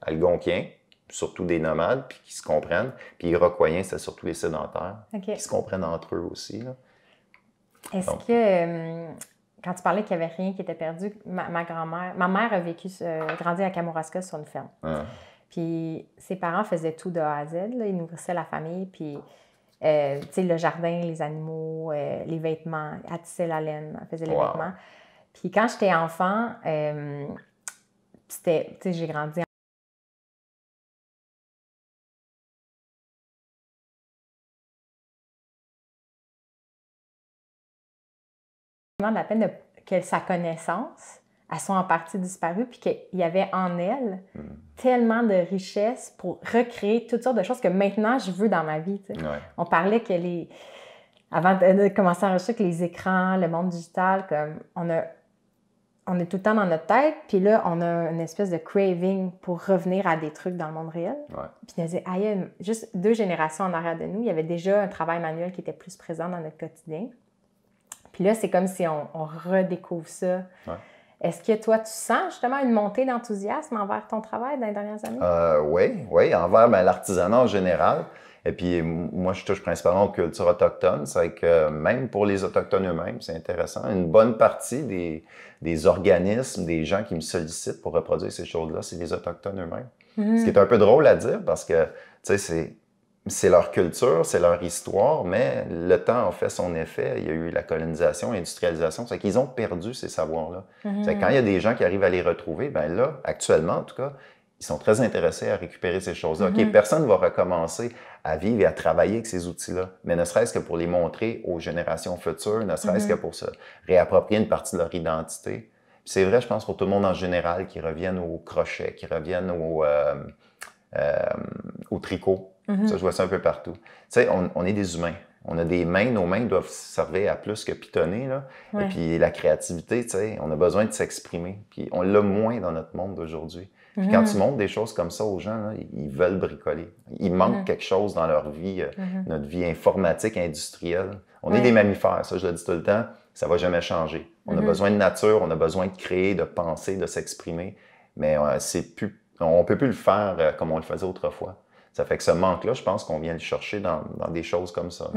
Algonquien, surtout des nomades, puis qui se comprennent. Puis iroquoiens, c'est surtout les sédentaires, qui se comprennent entre eux aussi. Est-ce que, quand tu parlais qu'il n'y avait rien qui était perdu, ma mère a grandi à Kamouraska sur une ferme. Puis ses parents faisaient tout de A à Z, là. Ils nourrissaient la famille, puis tu sais, le jardin, les animaux, les vêtements, elle tissait la laine, elle faisait les vêtements. Puis quand j'étais enfant, tu sais, j'ai grandi de la peine que sa connaissance, elles sont en partie disparues, puis qu'il y avait en elle tellement de richesses pour recréer toutes sortes de choses que maintenant je veux dans ma vie. On parlait que avant de commencer à enregistrer, que les écrans, le monde digital, comme on est tout le temps dans notre tête, puis là, on a une espèce de craving pour revenir à des trucs dans le monde réel. Puis on disait, juste 2 générations en arrière de nous, il y avait déjà un travail manuel qui était plus présent dans notre quotidien. Puis là, c'est comme si on redécouvre ça. Est-ce que toi, tu sens justement une montée d'enthousiasme envers ton travail dans les dernières années? Oui, envers l'artisanat en général. Et puis, moi, je touche principalement aux cultures autochtones. C'est vrai que même pour les Autochtones eux-mêmes, c'est intéressant. Une bonne partie des organismes, des gens qui me sollicitent pour reproduire ces choses-là, c'est les Autochtones eux-mêmes. Mm-hmm. Ce qui est un peu drôle à dire parce que, tu sais, c'est leur culture, c'est leur histoire, mais le temps a fait son effet. Il y a eu la colonisation, l'industrialisation. C'est qu'ils ont perdu ces savoirs-là. Mm-hmm. C'est quand il y a des gens qui arrivent à les retrouver, bien là, actuellement, en tout cas, ils sont très intéressés à récupérer ces choses-là. Mm-hmm. OK, personne ne va recommencer à vivre et à travailler avec ces outils-là, mais ne serait-ce que pour les montrer aux générations futures, ne serait-ce que pour se réapproprier une partie de leur identité. C'est vrai, je pense, pour tout le monde en général, qui reviennent au crochet, qui reviennent au tricot. Mm-hmm. Ça, je vois ça un peu partout. Tu sais, on est des humains. On a des mains, nos mains doivent servir à plus que pitonner, là. Ouais. Et puis la créativité, tu sais, on a besoin de s'exprimer. Puis on l'a moins dans notre monde d'aujourd'hui. Puis quand tu montres des choses comme ça aux gens, là, ils veulent bricoler. Il manque quelque chose dans leur vie, notre vie informatique, industrielle. On est des mammifères, ça je le dis tout le temps, ça va jamais changer. On a besoin de nature, on a besoin de créer, de penser, de s'exprimer, mais on peut plus le faire comme on le faisait autrefois. Ça fait que ce manque-là, je pense qu'on vient le chercher dans des choses comme ça.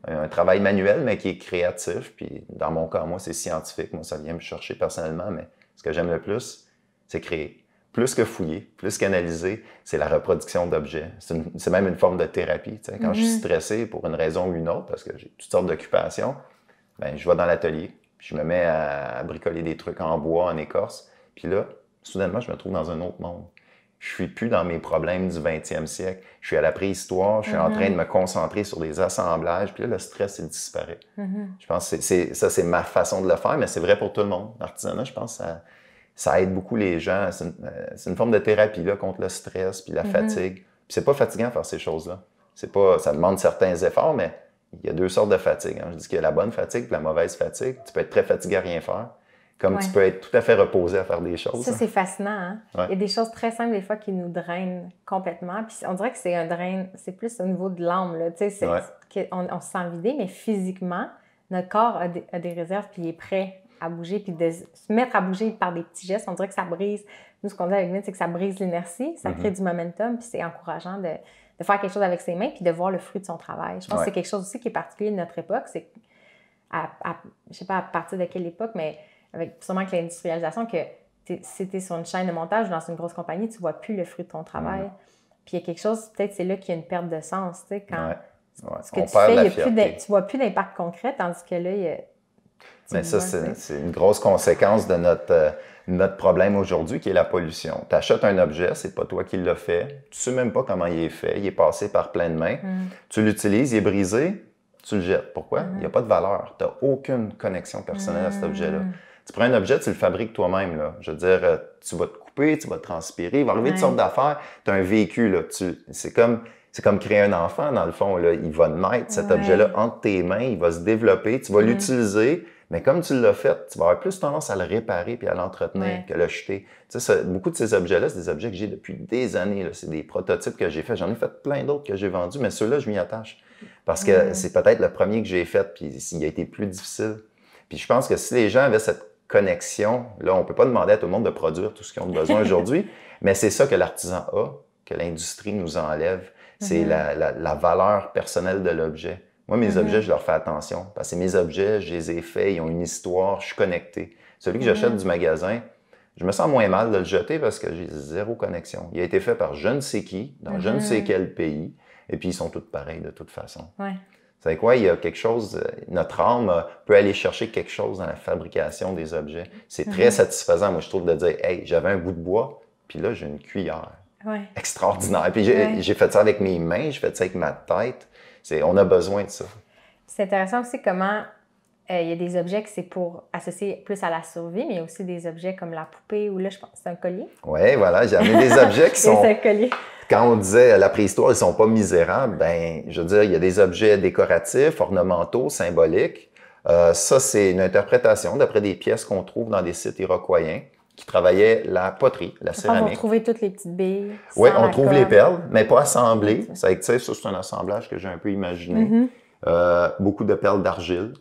Un travail manuel, mais qui est créatif. Puis dans mon cas, moi, c'est scientifique. Moi, ça vient me chercher personnellement, mais ce que j'aime le plus, c'est créer. Plus que fouiller, plus qu'analyser, c'est la reproduction d'objets. C'est même une forme de thérapie. Tu sais. Quand je suis stressé pour une raison ou une autre, parce que j'ai toutes sortes d'occupations, ben, je vais dans l'atelier, puis je me mets à bricoler des trucs en bois, en écorce. Puis là, soudainement, je me trouve dans un autre monde. Je suis plus dans mes problèmes du 20e siècle. Je suis à la préhistoire, je suis en train de me concentrer sur des assemblages, puis là, le stress, il disparaît. Je pense que ça, c'est ma façon de le faire, mais c'est vrai pour tout le monde. L'artisanat, je pense que ça aide beaucoup les gens. C'est une forme de thérapie là, contre le stress puis la fatigue. Puis c'est pas fatigant de faire ces choses-là. Ça demande certains efforts, mais il y a deux sortes de fatigue. Je dis qu'il y a la bonne fatigue et la mauvaise fatigue. Tu peux être très fatigué à rien faire, comme tu peux être tout à fait reposé à faire des choses. Ça, c'est fascinant. Hein? Il y a des choses très simples des fois qui nous drainent complètement. Puis on dirait que c'est un drain, c'est plus au niveau de l'âme. On se sent vidé, mais physiquement, notre corps a des réserves puis il est prêt à bouger, puis de se mettre à bouger par des petits gestes. On dirait que ça brise, nous, ce qu'on dit avec Mythe, c'est que ça brise l'inertie, ça crée du momentum, puis c'est encourageant de faire quelque chose avec ses mains, puis de voir le fruit de son travail. Je pense que c'est quelque chose aussi qui est particulier de notre époque, c'est je ne sais pas à partir de quelle époque, mais avec sûrement que l'industrialisation, que si tu es sur une chaîne de montage dans une grosse compagnie, tu ne vois plus le fruit de ton travail. Puis il y a quelque chose, peut-être c'est là qu'il y a une perte de sens, tu sais, quand ce que tu fais, tu ne vois plus d'impact concret, tandis que là, il y a... Mais ça, c'est une grosse conséquence de notre problème aujourd'hui, qui est la pollution. Tu achètes un objet, c'est pas toi qui l'as fait, tu sais même pas comment il est fait, il est passé par plein de mains, tu l'utilises, il est brisé, tu le jettes. Pourquoi? Il n'y a pas de valeur. Tu n'as aucune connexion personnelle à cet objet-là. Tu prends un objet, tu le fabriques toi-même. Là. Je veux dire, tu vas te couper, tu vas te transpirer, il va arriver toutes sortes d'affaires. Tu as un vécu, là. C'est comme créer un enfant, dans le fond. Là. Il va naître, cet objet-là, entre tes mains, il va se développer, tu vas l'utiliser, mais comme tu l'as fait, tu vas avoir plus tendance à le réparer puis à l'entretenir que le jeter. Tu sais, beaucoup de ces objets-là, c'est des objets que j'ai depuis des années. Là. C'est des prototypes que j'ai faits. J'en ai fait plein d'autres que j'ai vendus, mais ceux-là, je m'y attache. Parce que c'est peut-être le premier que j'ai fait, puis il a été plus difficile. Puis je pense que si les gens avaient cette connexion, là, on ne peut pas demander à tout le monde de produire tout ce qu'ils ont besoin aujourd'hui, mais c'est ça que l'artisan a, que l'industrie nous enlève. C'est la valeur personnelle de l'objet. Moi, mes objets, je leur fais attention. Parce que mes objets, je les ai faits, ils ont une histoire, je suis connecté. Celui que j'achète du magasin, je me sens moins mal de le jeter parce que j'ai zéro connexion. Il a été fait par je ne sais qui, dans je ne sais quel pays, et puis ils sont tous pareils de toute façon. Vous savez quoi? Il y a quelque chose, notre âme peut aller chercher quelque chose dans la fabrication des objets. C'est très satisfaisant, moi, je trouve, de dire « Hey, j'avais un bout de bois, puis là, j'ai une cuillère. » Extraordinaire. Puis j'ai fait ça avec mes mains, j'ai fait ça avec ma tête. On a besoin de ça. C'est intéressant aussi comment il y a des objets que c'est pour associer plus à la survie, mais il y a aussi des objets comme la poupée ou là, je pense que c'est un collier. Oui, voilà, j'ai amené des objets qui sont... Quand on disait la préhistoire, ils ne sont pas misérables, ben, je veux dire, il y a des objets décoratifs, ornementaux, symboliques. Ça, c'est une interprétation d'après des pièces qu'on trouve dans des sites iroquoiens qui travaillaient la poterie, la céramique. On va trouver toutes les petites billes. Oui, on trouve les perles, mais pas assemblées. Ça, c'est un assemblage que j'ai un peu imaginé. Beaucoup de perles d'argile.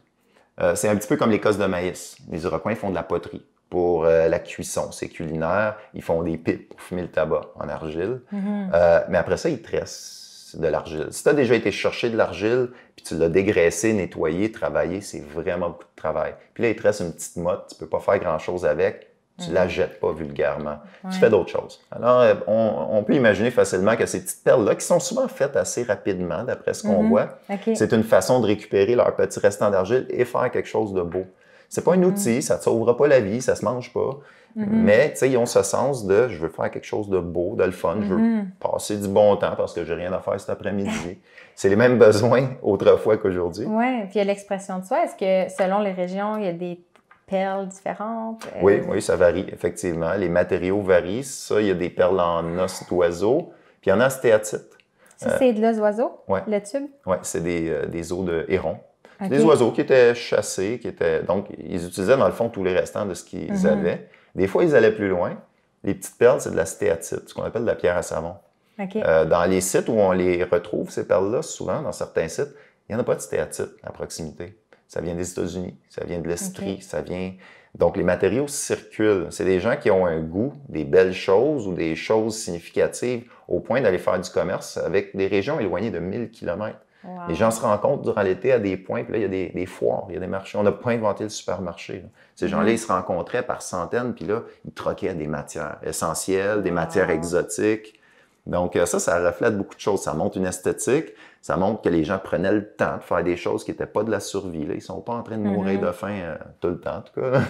C'est un petit peu comme les cosses de maïs. Les Iroquois font de la poterie. pour la cuisson, c'est culinaire. Ils font des pipes pour fumer le tabac en argile. Mais après ça, ils tressent de l'argile. Si tu as déjà été chercher de l'argile, puis tu l'as dégraissé, nettoyé, travaillé, c'est vraiment beaucoup de travail. Puis là, il te reste une petite motte, tu peux pas faire grand-chose avec. Tu la jettes pas vulgairement. Tu fais d'autres choses. Alors, on peut imaginer facilement que ces petites perles-là, qui sont souvent faites assez rapidement, d'après ce qu'on voit, c'est une façon de récupérer leur petit restant d'argile et faire quelque chose de beau. C'est pas un outil, ça te sauvera pas la vie, ça se mange pas. Mais, tu sais, ils ont ce sens de « je veux faire quelque chose de beau, de le fun, je veux passer du bon temps parce que j'ai rien à faire cet après-midi. » C'est les mêmes besoins autrefois qu'aujourd'hui. Oui, puis il y a l'expression de soi. Est-ce que, selon les régions, il y a des perles différentes? Oui, ça varie, effectivement. Les matériaux varient. Ça, il y a des perles en os d'oiseau, puis il y en a en stéatite. Ça, c'est de l'os d'oiseau, ouais. Le tube? Oui, c'est des os de héron. Okay. Des oiseaux qui étaient chassés, donc ils utilisaient dans le fond tous les restants de ce qu'ils avaient. Des fois, ils allaient plus loin. Les petites perles, c'est de la stéatite, ce qu'on appelle de la pierre à savon. Okay. Dans les sites où on les retrouve, ces perles-là, souvent, dans certains sites, il n'y en a pas de stéatite à proximité. Ça vient des États-Unis, ça vient de l'Estrie, ça vient... Donc, les matériaux circulent. C'est des gens qui ont un goût, des belles choses ou des choses significatives au point d'aller faire du commerce avec des régions éloignées de 1000 km. Wow. Les gens se rencontrent durant l'été à des points, puis là, il y a des foires, il y a des marchés. On n'a pas inventé le supermarché. Là. Ces gens-là, ils se rencontraient par centaines, puis là, ils troquaient des matières essentielles, des matières exotiques. Donc, ça reflète beaucoup de choses. Ça montre une esthétique, ça montre que les gens prenaient le temps de faire des choses qui n'étaient pas de la survie. Là. Ils ne sont pas en train de mourir de faim tout le temps, en tout cas.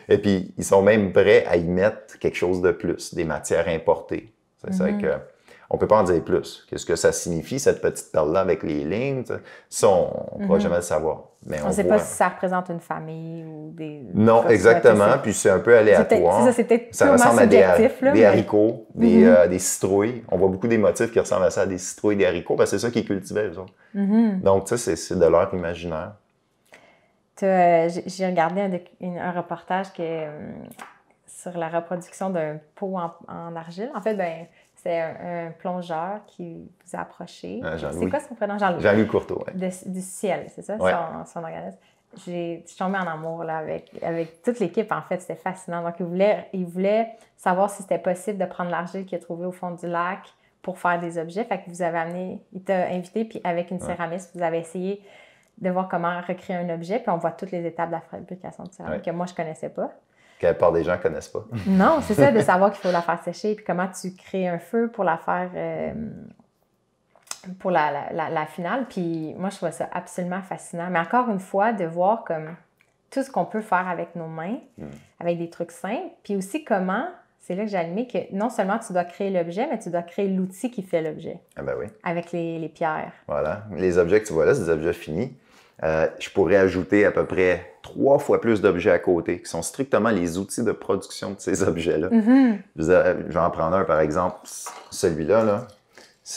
Et puis, ils sont même prêts à y mettre quelque chose de plus, des matières importées. C'est vrai que... On ne peut pas en dire plus. Qu'est-ce que ça signifie, cette petite perle-là avec les lignes? Ça, on ne pourra jamais le savoir. Mais on ne sait pas si ça représente une famille ou des... Non, exactement. Puis c'est un peu aléatoire. Ça ressemble à des haricots, des citrouilles. On voit beaucoup des motifs qui ressemblent à ça, à des citrouilles, des haricots, parce que c'est ça qu'ils cultivaient, eux autres. Donc, ça, c'est de leur imaginaire. J'ai regardé un reportage sur la reproduction d'un pot en argile. En fait, c'est un plongeur qui vous a approché. C'est quoi son prénom? Jean-Louis Courteau, oui. Du ciel, c'est ça, son organisme. Je suis tombée en amour là, avec toute l'équipe, en fait. C'était fascinant. Donc, il voulait savoir si c'était possible de prendre l'argile qu'il a trouvée au fond du lac pour faire des objets. Fait que vous avez amené, il t'a invité, puis avec une céramiste, vous avez essayé de voir comment recréer un objet. Puis on voit toutes les étapes de la fabrication de céramique que moi, je ne connaissais pas. Que la plupart des gens ne connaissent pas. Non, c'est ça, de savoir qu'il faut la faire sécher, puis comment tu crées un feu pour la faire, pour la finale. Puis moi, je trouvais ça absolument fascinant. Mais encore une fois, de voir comme tout ce qu'on peut faire avec nos mains, avec des trucs simples, puis aussi comment, c'est là que j'ai allumé que non seulement tu dois créer l'objet, mais tu dois créer l'outil qui fait l'objet. Ah ben oui. Avec les pierres. Voilà. Les objets que tu vois là, c'est des objets finis. Je pourrais ajouter à peu près 3 fois plus d'objets à côté, qui sont strictement les outils de production de ces objets-là. Je vais en prendre un, par exemple, celui-là. Là,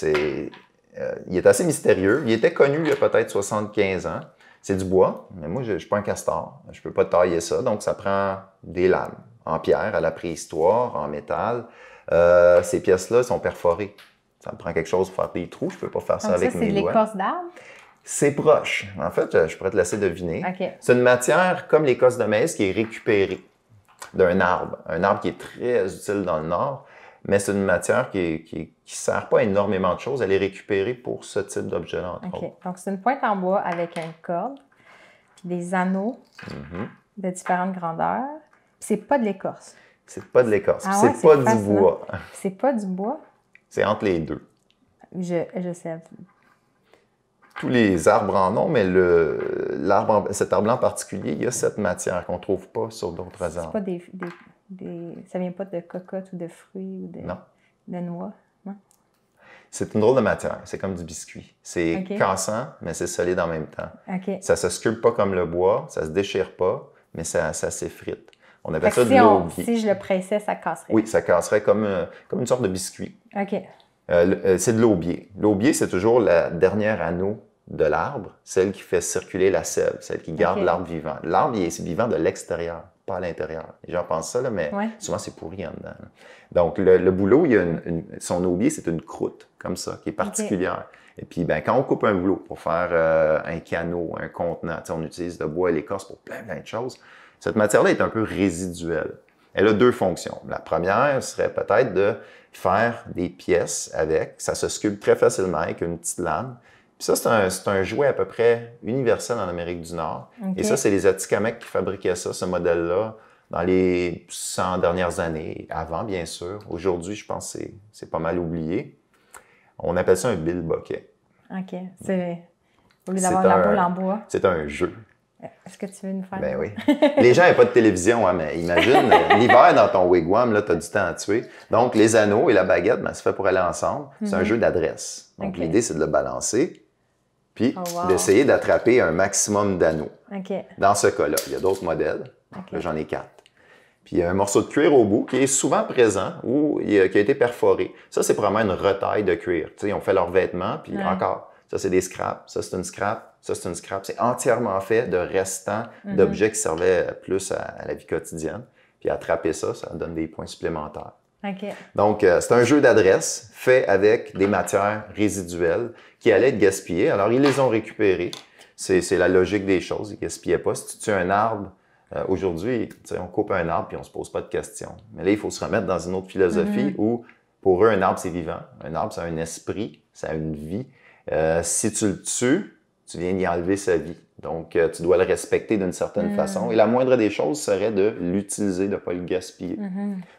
il est assez mystérieux. Il était connu il y a peut-être 75 ans. C'est du bois, mais moi, je ne suis pas un castor. Je ne peux pas tailler ça, donc ça prend des lames en pierre à la préhistoire, en métal. Ces pièces-là sont perforées. Ça me prend quelque chose pour faire des trous. Je ne peux pas faire ça avec mes doigts. C'est de l'écorce d'arbre? C'est proche. En fait, je pourrais te laisser deviner. Okay. C'est une matière comme l'écorce de maïs qui est récupérée d'un arbre. Un arbre qui est très utile dans le Nord, mais c'est une matière qui sert pas à énormément de choses. Elle est récupérée pour ce type d'objet-là, entre autres. Donc, c'est une pointe en bois avec une corde, puis des anneaux de différentes grandeurs. C'est pas de l'écorce. C'est pas de l'écorce. C'est pas du bois. C'est pas du bois? C'est entre les deux. Je sais. Tous les arbres en ont, mais cet arbre en particulier, il y a cette matière qu'on ne trouve pas sur d'autres arbres. Pas ça vient pas de cocotte ou de fruits ou de noix, non? C'est une drôle de matière. C'est comme du biscuit. C'est cassant, mais c'est solide en même temps. Ça ne se sculpte pas comme le bois, ça ne se déchire pas, mais ça s'effrite. On appelle ça de l'aubier. Si je le pressais, ça casserait? Oui, ça casserait comme une sorte de biscuit. C'est de l'aubier. L'aubier, c'est toujours la dernière anneau de l'arbre, celle qui fait circuler la sève, celle qui garde l'arbre vivant. L'arbre, il est vivant de l'extérieur, pas à l'intérieur. Les gens pensent ça, là, mais souvent, c'est pourri en dedans. Là. Donc, le bouleau, son aubier, c'est une croûte, comme ça, qui est particulière. Et puis, quand on coupe un bouleau pour faire un canot, un contenant, on utilise le bois et l'écorce pour plein de choses, Cette matière-là est un peu résiduelle. Elle a deux fonctions. La première serait peut-être de faire des pièces avec. Ça se sculpte très facilement avec une petite lame. Puis ça, c'est un jouet à peu près universel en Amérique du Nord. Okay. Et ça, c'est les Atikamekw qui fabriquaient ça, ce modèle-là, dans les 100 dernières années. Avant, bien sûr. Aujourd'hui, je pense que c'est pas mal oublié. On appelle ça un bilboquet. OK. C'est... Au lieu d'avoir la boule en bois. C'est un jeu. Est-ce que tu veux nous faire? Ben oui. Les gens n'ont pas de télévision, hein, mais imagine, l'hiver dans ton wigwam, tu as du temps à tuer. Donc, les anneaux et la baguette, ben, c'est fait pour aller ensemble. C'est un jeu d'adresse. Donc, l'idée, c'est de le balancer, puis d'essayer d'attraper un maximum d'anneaux. Dans ce cas-là, il y a d'autres modèles. Là, j'en ai 4. Puis, il y a un morceau de cuir au bout qui est souvent présent ou qui a été perforé. Ça, c'est probablement une retaille de cuir. Tu sais, ils ont fait leurs vêtements, puis encore. Ça, c'est des scraps. Ça, c'est une scrap. Ça, c'est une scrap. C'est entièrement fait de restants d'objets qui servaient plus à la vie quotidienne. Puis attraper ça, ça donne des points supplémentaires. Donc, c'est un jeu d'adresse fait avec des matières résiduelles qui allaient être gaspillées. Alors, ils les ont récupérées. C'est la logique des choses. Ils ne gaspillaient pas. Si tu tues un arbre, aujourd'hui, on coupe un arbre puis on ne se pose pas de questions. Mais là, il faut se remettre dans une autre philosophie où, pour eux, un arbre, c'est vivant. Un arbre, ça a un esprit, ça a une vie. Si tu le tues, tu viens d'y enlever sa vie. Donc, tu dois le respecter d'une certaine façon. Et la moindre des choses serait de l'utiliser, de ne pas le gaspiller.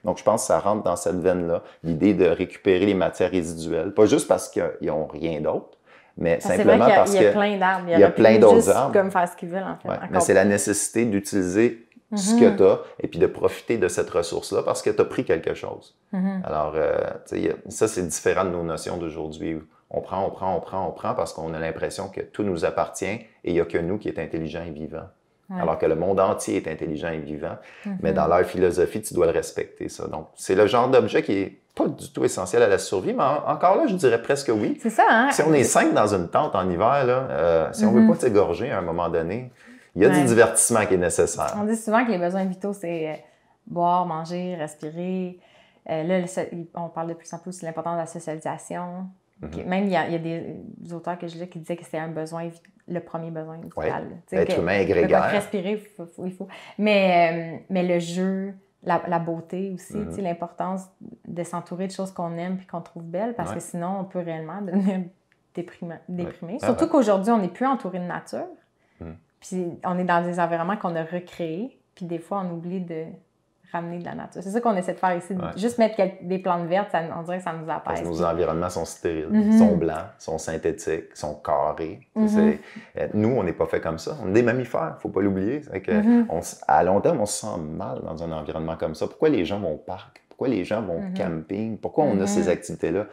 Donc, je pense que ça rentre dans cette veine-là, l'idée de récupérer les matières résiduelles. Pas juste parce qu'ils n'ont rien d'autre, mais simplement parce qu'il y a plein d'arbres. Il y a plein d'autres arbres. Comme faire ce qu'ils veulent, en fait. Ouais, mais c'est la nécessité d'utiliser ce que tu as et puis de profiter de cette ressource-là parce que tu as pris quelque chose. Alors, ça, c'est différent de nos notions d'aujourd'hui. On prend parce qu'on a l'impression que tout nous appartient et il n'y a que nous qui est intelligent et vivant. Alors que le monde entier est intelligent et vivant. Mais dans leur philosophie, tu dois le respecter, ça. Donc, c'est le genre d'objet qui n'est pas du tout essentiel à la survie, mais encore là, je dirais presque oui. C'est ça, hein? Si on est 5 dans une tente en hiver, là, si on ne veut pas s'égorger à un moment donné, il y a du divertissement qui est nécessaire. On dit souvent que les besoins vitaux, c'est boire, manger, respirer. Là, on parle de plus en plus de l'importance de la socialisation. Même, il y a des auteurs que je lis qui disaient que c'est un besoin, le premier besoin vital. Être humain est grégaire. Respirer, il faut. Mais le jeu, la beauté aussi, l'importance de s'entourer de choses qu'on aime et qu'on trouve belles, parce que sinon, on peut réellement devenir déprimé. Surtout qu'aujourd'hui, on n'est plus entouré de nature. Puis on est dans des environnements qu'on a recréés, puis des fois, on oublie de ramener de la nature. C'est ça qu'on essaie de faire ici. Juste mettre des plantes vertes, on dirait que ça nous apaise. Parce que nos environnements sont stériles, sont blancs, sont synthétiques, sont carrés. Nous, on n'est pas fait comme ça. On est des mammifères, il ne faut pas l'oublier. À long terme, on se sent mal dans un environnement comme ça. Pourquoi les gens vont au parc? Pourquoi les gens vont au camping? Pourquoi on a ces activités-là?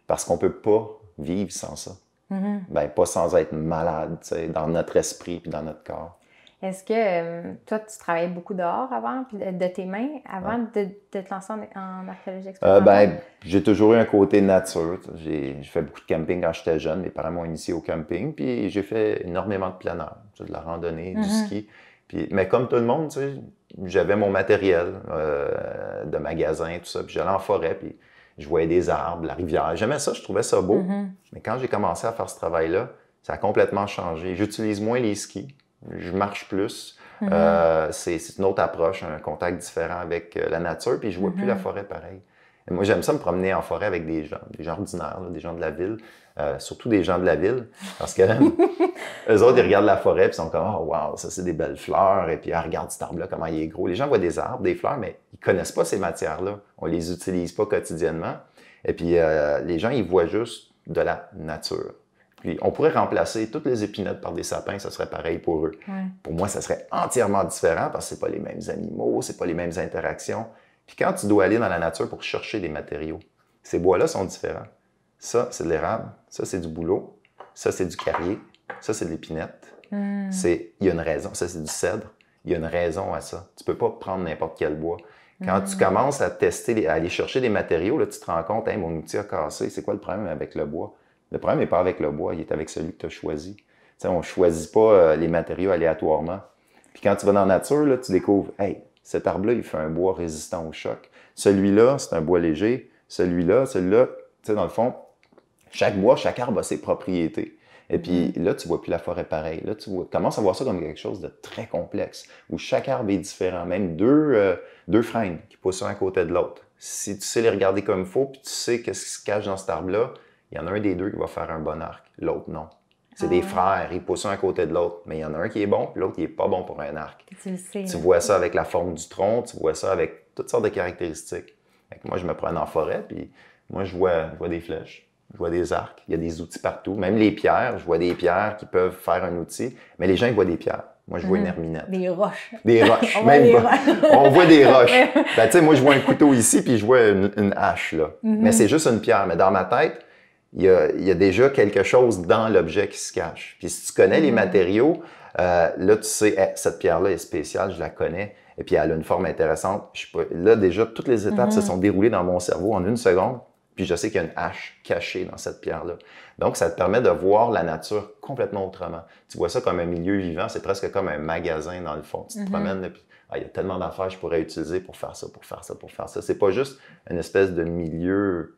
Parce qu'on ne peut pas vivre sans ça. Ben, pas sans être malade dans notre esprit et dans notre corps. Est-ce que toi, tu travaillais beaucoup dehors avant, puis de tes mains, avant de te lancer en archéologie expérimentale? J'ai toujours eu un côté nature. J'ai fait beaucoup de camping quand j'étais jeune. Mes parents m'ont initié au camping, puis j'ai fait énormément de plein air, de la randonnée, du ski. Mais comme tout le monde, j'avais mon matériel de magasin, tout ça, puis j'allais en forêt, puis je voyais des arbres, la rivière. J'aimais ça, je trouvais ça beau. Mais quand j'ai commencé à faire ce travail-là, ça a complètement changé. J'utilise moins les skis. Je marche plus. C'est une autre approche, un contact différent avec la nature, puis je vois plus la forêt pareil. Et moi, j'aime ça me promener en forêt avec des gens ordinaires, des gens de la ville, surtout des gens de la ville, parce que eux autres, ils regardent la forêt, puis ils sont comme « Oh, wow, ça, c'est des belles fleurs. » Et puis, ah, regarde cet arbre-là, comment il est gros. Les gens voient des arbres, des fleurs, mais ils connaissent pas ces matières-là. On les utilise pas quotidiennement. Et puis, les gens, ils voient juste de la nature. Puis, on pourrait remplacer toutes les épinettes par des sapins, ça serait pareil pour eux. Pour moi, ça serait entièrement différent parce que c'est pas les mêmes animaux, c'est pas les mêmes interactions. Puis quand tu dois aller dans la nature pour chercher des matériaux, ces bois-là sont différents. Ça, c'est de l'érable, ça, c'est du bouleau, ça, c'est du carrier, ça, c'est de l'épinette. Il y a une raison. Ça, c'est du cèdre. Il y a une raison à ça. Tu peux pas prendre n'importe quel bois. Quand tu commences à tester, à aller chercher des matériaux, là, tu te rends compte, hey, mon outil a cassé, c'est quoi le problème avec le bois? Le problème n'est pas avec le bois, il est avec celui que tu as choisi. T'sais, on ne choisit pas les matériaux aléatoirement. Puis quand tu vas dans la nature, là, tu découvres, hey, cet arbre-là, il fait un bois résistant au choc. Celui-là, c'est un bois léger. Celui-là. Tu sais, dans le fond, chaque bois, chaque arbre a ses propriétés. Et puis là, tu vois plus la forêt pareil. Là, tu commences à voir ça comme quelque chose de très complexe, où chaque arbre est différent, même deux frênes qui poussent un à côté de l'autre. Si tu sais les regarder comme il faut, puis tu sais qu'est-ce qui se cache dans cet arbre-là, il y en a un des deux qui va faire un bon arc, l'autre non. C'est des frères, ils poussent un à côté de l'autre, mais il y en a un qui est bon, puis l'autre qui n'est pas bon pour un arc. Tu le sais. Tu vois ça avec la forme du tronc, tu vois ça avec toutes sortes de caractéristiques. Moi, je me promène en forêt, puis moi, je vois des flèches, je vois des arcs, il y a des outils partout. Même les pierres, je vois des pierres qui peuvent faire un outil, mais les gens, ils voient des pierres. Moi, je vois une herminette. Des roches. Des roches, On voit des roches. Ben, tu sais, moi, je vois un couteau ici, puis je vois une hache, là. Mais c'est juste une pierre. Mais dans ma tête, il y a déjà quelque chose dans l'objet qui se cache. Puis si tu connais les matériaux, là, tu sais, cette pierre-là est spéciale, je la connais, et puis elle a une forme intéressante. Là, déjà, toutes les étapes se sont déroulées dans mon cerveau en 1 seconde, puis je sais qu'il y a une hache cachée dans cette pierre-là. Donc, ça te permet de voir la nature complètement autrement. Tu vois ça comme un milieu vivant, c'est presque comme un magasin dans le fond. Tu te promènes, et puis il y a tellement d'affaires que je pourrais utiliser pour faire ça, pour faire ça, pour faire ça. C'est pas juste une espèce de milieu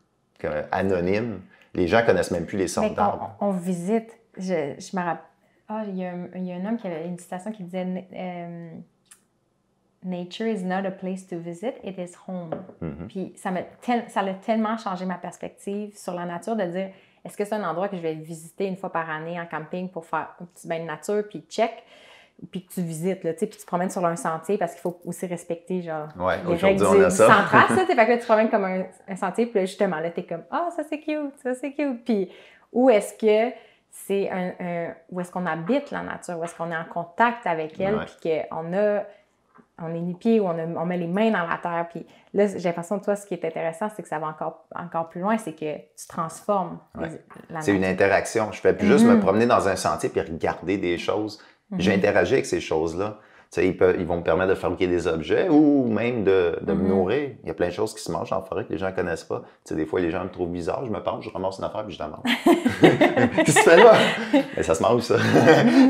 anonyme. Les gens connaissent même plus les sortes d'arbres. On visite. Je me rappelle. Il y a un homme qui avait une citation qui disait Nature is not a place to visit, it is home. Puis ça a tellement changé ma perspective sur la nature de dire est-ce que c'est un endroit que je vais visiter une fois par année en camping pour faire un petit bain de nature, puis check, puis que tu visites, là, puis tu te promènes sur un sentier parce qu'il faut aussi respecter genre, les règles du central. Fait que là, tu te promènes comme un sentier, puis là, justement, là, t'es comme « Ah, ça c'est cute, ça c'est cute ». Puis où est-ce que c'est où est-ce qu'on habite la nature, où est-ce qu'on est en contact avec elle, puis qu'on est nu-pieds, où on met les mains dans la terre. Puis là, j'ai l'impression que toi, ce qui est intéressant, c'est que ça va encore plus loin, c'est que tu transformes la nature. C'est une interaction. Je ne fais plus juste me promener dans un sentier puis regarder des choses. J'interagis avec ces choses-là. Tu sais, ils vont me permettre de fabriquer des objets ou même de me nourrir. Il y a plein de choses qui se mangent en forêt que les gens ne connaissent pas. Tu sais, des fois, les gens me trouvent bizarre. Je me penche, je ramasse une affaire puis je la mange. Qu'est-ce que tu fais là? Mais ça se mange, ça.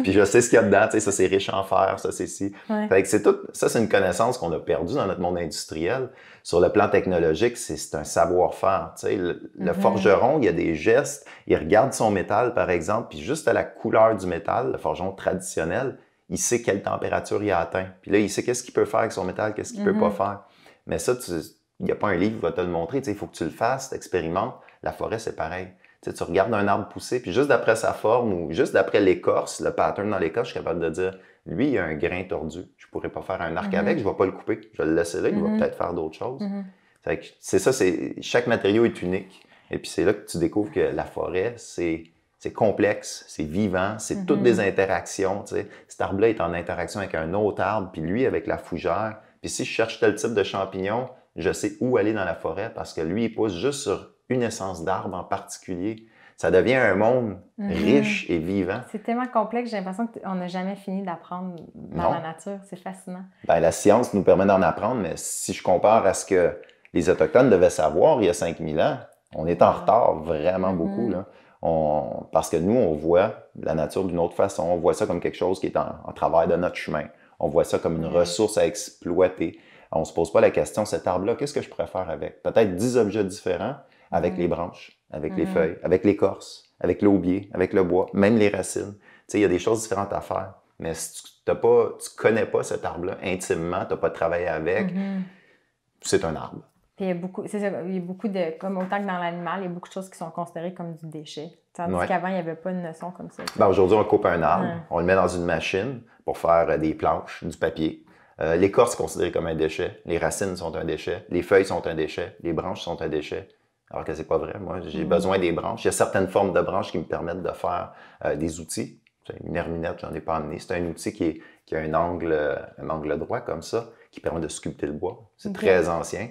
Puis je sais ce qu'il y a dedans. Tu sais, ça, c'est riche en fer, ça, c'est ci. Fait que c'est tout. Ça, c'est une connaissance qu'on a perdue dans notre monde industriel. Sur le plan technologique, c'est un savoir-faire. Tu sais, le forgeron, il y a des gestes. Il regarde son métal, par exemple, puis juste à la couleur du métal, le forgeron traditionnel, il sait quelle température il a atteint. Puis là, il sait qu'est-ce qu'il peut faire avec son métal, qu'est-ce qu'il peut pas faire. Mais ça, il n'y a pas un livre qui va te le montrer. Tu sais, il faut que tu le fasses, tu expérimentes. La forêt, c'est pareil. Tu sais, tu regardes un arbre pousser, puis juste d'après sa forme ou juste d'après l'écorce, le pattern dans l'écorce, je suis capable de dire, lui, il a un grain tordu. Je ne pourrais pas faire un arc avec, je ne vais pas le couper. Je vais le laisser là, il va peut-être faire d'autres choses. C'est ça, chaque matériau est unique. Et puis c'est là que tu découvres que la forêt, c'est complexe, c'est vivant, c'est toutes des interactions. Tu sais. Cet arbre-là est en interaction avec un autre arbre, puis lui avec la fougère. Puis si je cherche tel type de champignon, je sais où aller dans la forêt parce que lui, il pousse juste sur une essence d'arbre en particulier. Ça devient un monde riche et vivant. C'est tellement complexe, j'ai l'impression qu'on n'a jamais fini d'apprendre dans la nature. C'est fascinant. Bien, la science nous permet d'en apprendre, mais si je compare à ce que les Autochtones devaient savoir il y a 5000 ans, on est en retard vraiment beaucoup, là. Parce que nous, on voit la nature d'une autre façon. On voit ça comme quelque chose qui est en travers de notre chemin. On voit ça comme une ressource à exploiter. On ne se pose pas la question, cet arbre-là, qu'est-ce que je pourrais faire avec? Peut-être 10 objets différents avec les branches, avec les feuilles, avec l'écorce, avec l'aubier, avec le bois, même les racines. Tu sais, il y a des choses différentes à faire. Mais si tu ne connais pas cet arbre-là intimement, tu n'as pas travaillé avec, c'est un arbre. Puis il y a beaucoup de, comme autant que dans l'animal, il y a beaucoup de choses qui sont considérées comme du déchet. Tandis qu'avant, il n'y avait pas une notion comme ça. Ben, aujourd'hui, on coupe un arbre, on le met dans une machine pour faire des planches, du papier. L'écorce est considérée comme un déchet. Les racines sont un déchet. Les feuilles sont un déchet. Les branches sont un déchet. Alors que c'est pas vrai. Moi, j'ai besoin des branches. Il y a certaines formes de branches qui me permettent de faire des outils. Une herminette, j'en ai pas amené. C'est un outil qui a un angle droit comme ça, qui permet de sculpter le bois. C'est très ancien.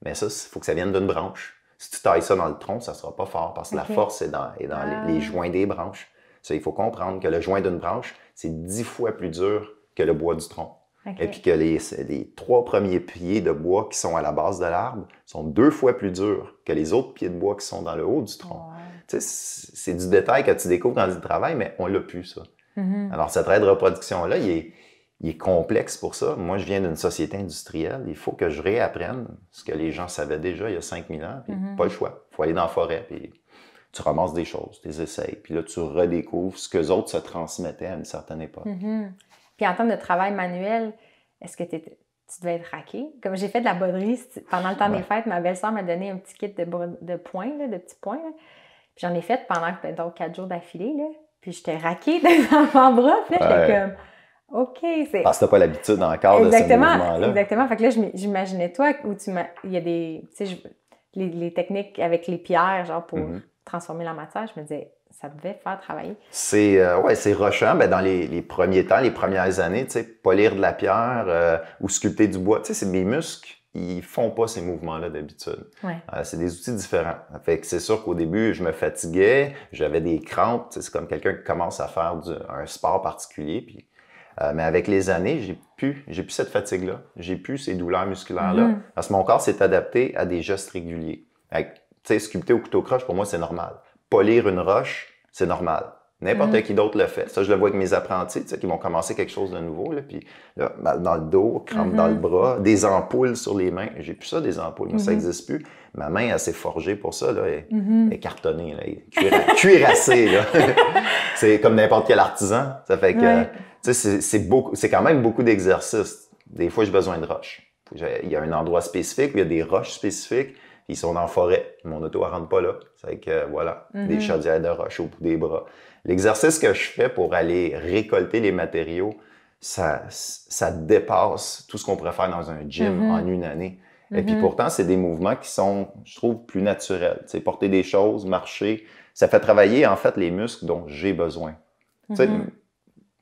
Mais ça, il faut que ça vienne d'une branche. Si tu tailles ça dans le tronc, ça ne sera pas fort parce que la force est dans les joints des branches. Ça, il faut comprendre que le joint d'une branche, c'est 10 fois plus dur que le bois du tronc. Et puis que les 3 premiers pieds de bois qui sont à la base de l'arbre sont 2 fois plus durs que les autres pieds de bois qui sont dans le haut du tronc. Tu sais, c'est du détail que tu découvres quand tu travailles, mais on l'a plus, ça. Alors, cette aide de reproduction-là, il est complexe pour ça. Moi, je viens d'une société industrielle. Il faut que je réapprenne ce que les gens savaient déjà il y a 5000 ans. Puis pas le choix. Il faut aller dans la forêt. Puis tu ramasses des choses, tu les essayes, puis là, tu redécouvres ce qu'eux autres se transmettaient à une certaine époque. Puis en termes de travail manuel, est-ce que tu devais être raqué? Comme j'ai fait de la broderie pendant le temps des fêtes, ma belle-sœur m'a donné un petit kit de points, là, de petits points. Là. Puis j'en ai fait pendant donc 4 jours d'affilée. Là. Puis j'étais raquée dans avant-bras. Puis là, j'étais comme, OK. Parce que tu n'as pas l'habitude encore de ce mouvement-là. Exactement. Fait que là, j'imaginais toi où il y a des, tu sais, les techniques avec les pierres, genre pour transformer la matière. Je me disais, ça devait faire travailler. C'est rushant. Dans les premiers temps, les premières années, tu sais, polir de la pierre ou sculpter du bois, tu sais, c'est mes muscles. Ils font pas ces mouvements-là d'habitude. C'est des outils différents. Fait que c'est sûr qu'au début, je me fatiguais, j'avais des crampes. C'est comme quelqu'un qui commence à faire un sport particulier. Puis, mais avec les années, j'ai plus cette fatigue-là. J'ai plus ces douleurs musculaires-là. Parce que mon corps s'est adapté à des gestes réguliers. Tu sais, sculpter au couteau croche, pour moi, c'est normal. Polir une roche, c'est normal. N'importe qui d'autre le fait. Ça, je le vois avec mes apprentis, tu sais, qui vont commencer quelque chose de nouveau, là, puis là, mal dans le dos, crampe dans le bras, des ampoules sur les mains. J'ai plus ça, des ampoules. Moi, ça n'existe plus. Ma main, elle s'est forgée pour ça, là. Elle est cartonnée, là. Elle est cuirassée, là. C'est comme n'importe quel artisan. Ça fait que, tu sais, c'est quand même beaucoup d'exercices. Des fois, j'ai besoin de roches. Il y a un endroit spécifique où il y a des roches spécifiques. Ils sont dans la forêt. Mon auto ne rentre pas là. C'est que, voilà, des chaudières de roches au bout des bras. L'exercice que je fais pour aller récolter les matériaux, ça dépasse tout ce qu'on pourrait faire dans un gym en une année. Et puis pourtant, c'est des mouvements qui sont, je trouve, plus naturels. Tu sais, porter des choses, marcher, ça fait travailler, en fait, les muscles dont j'ai besoin. Tu sais,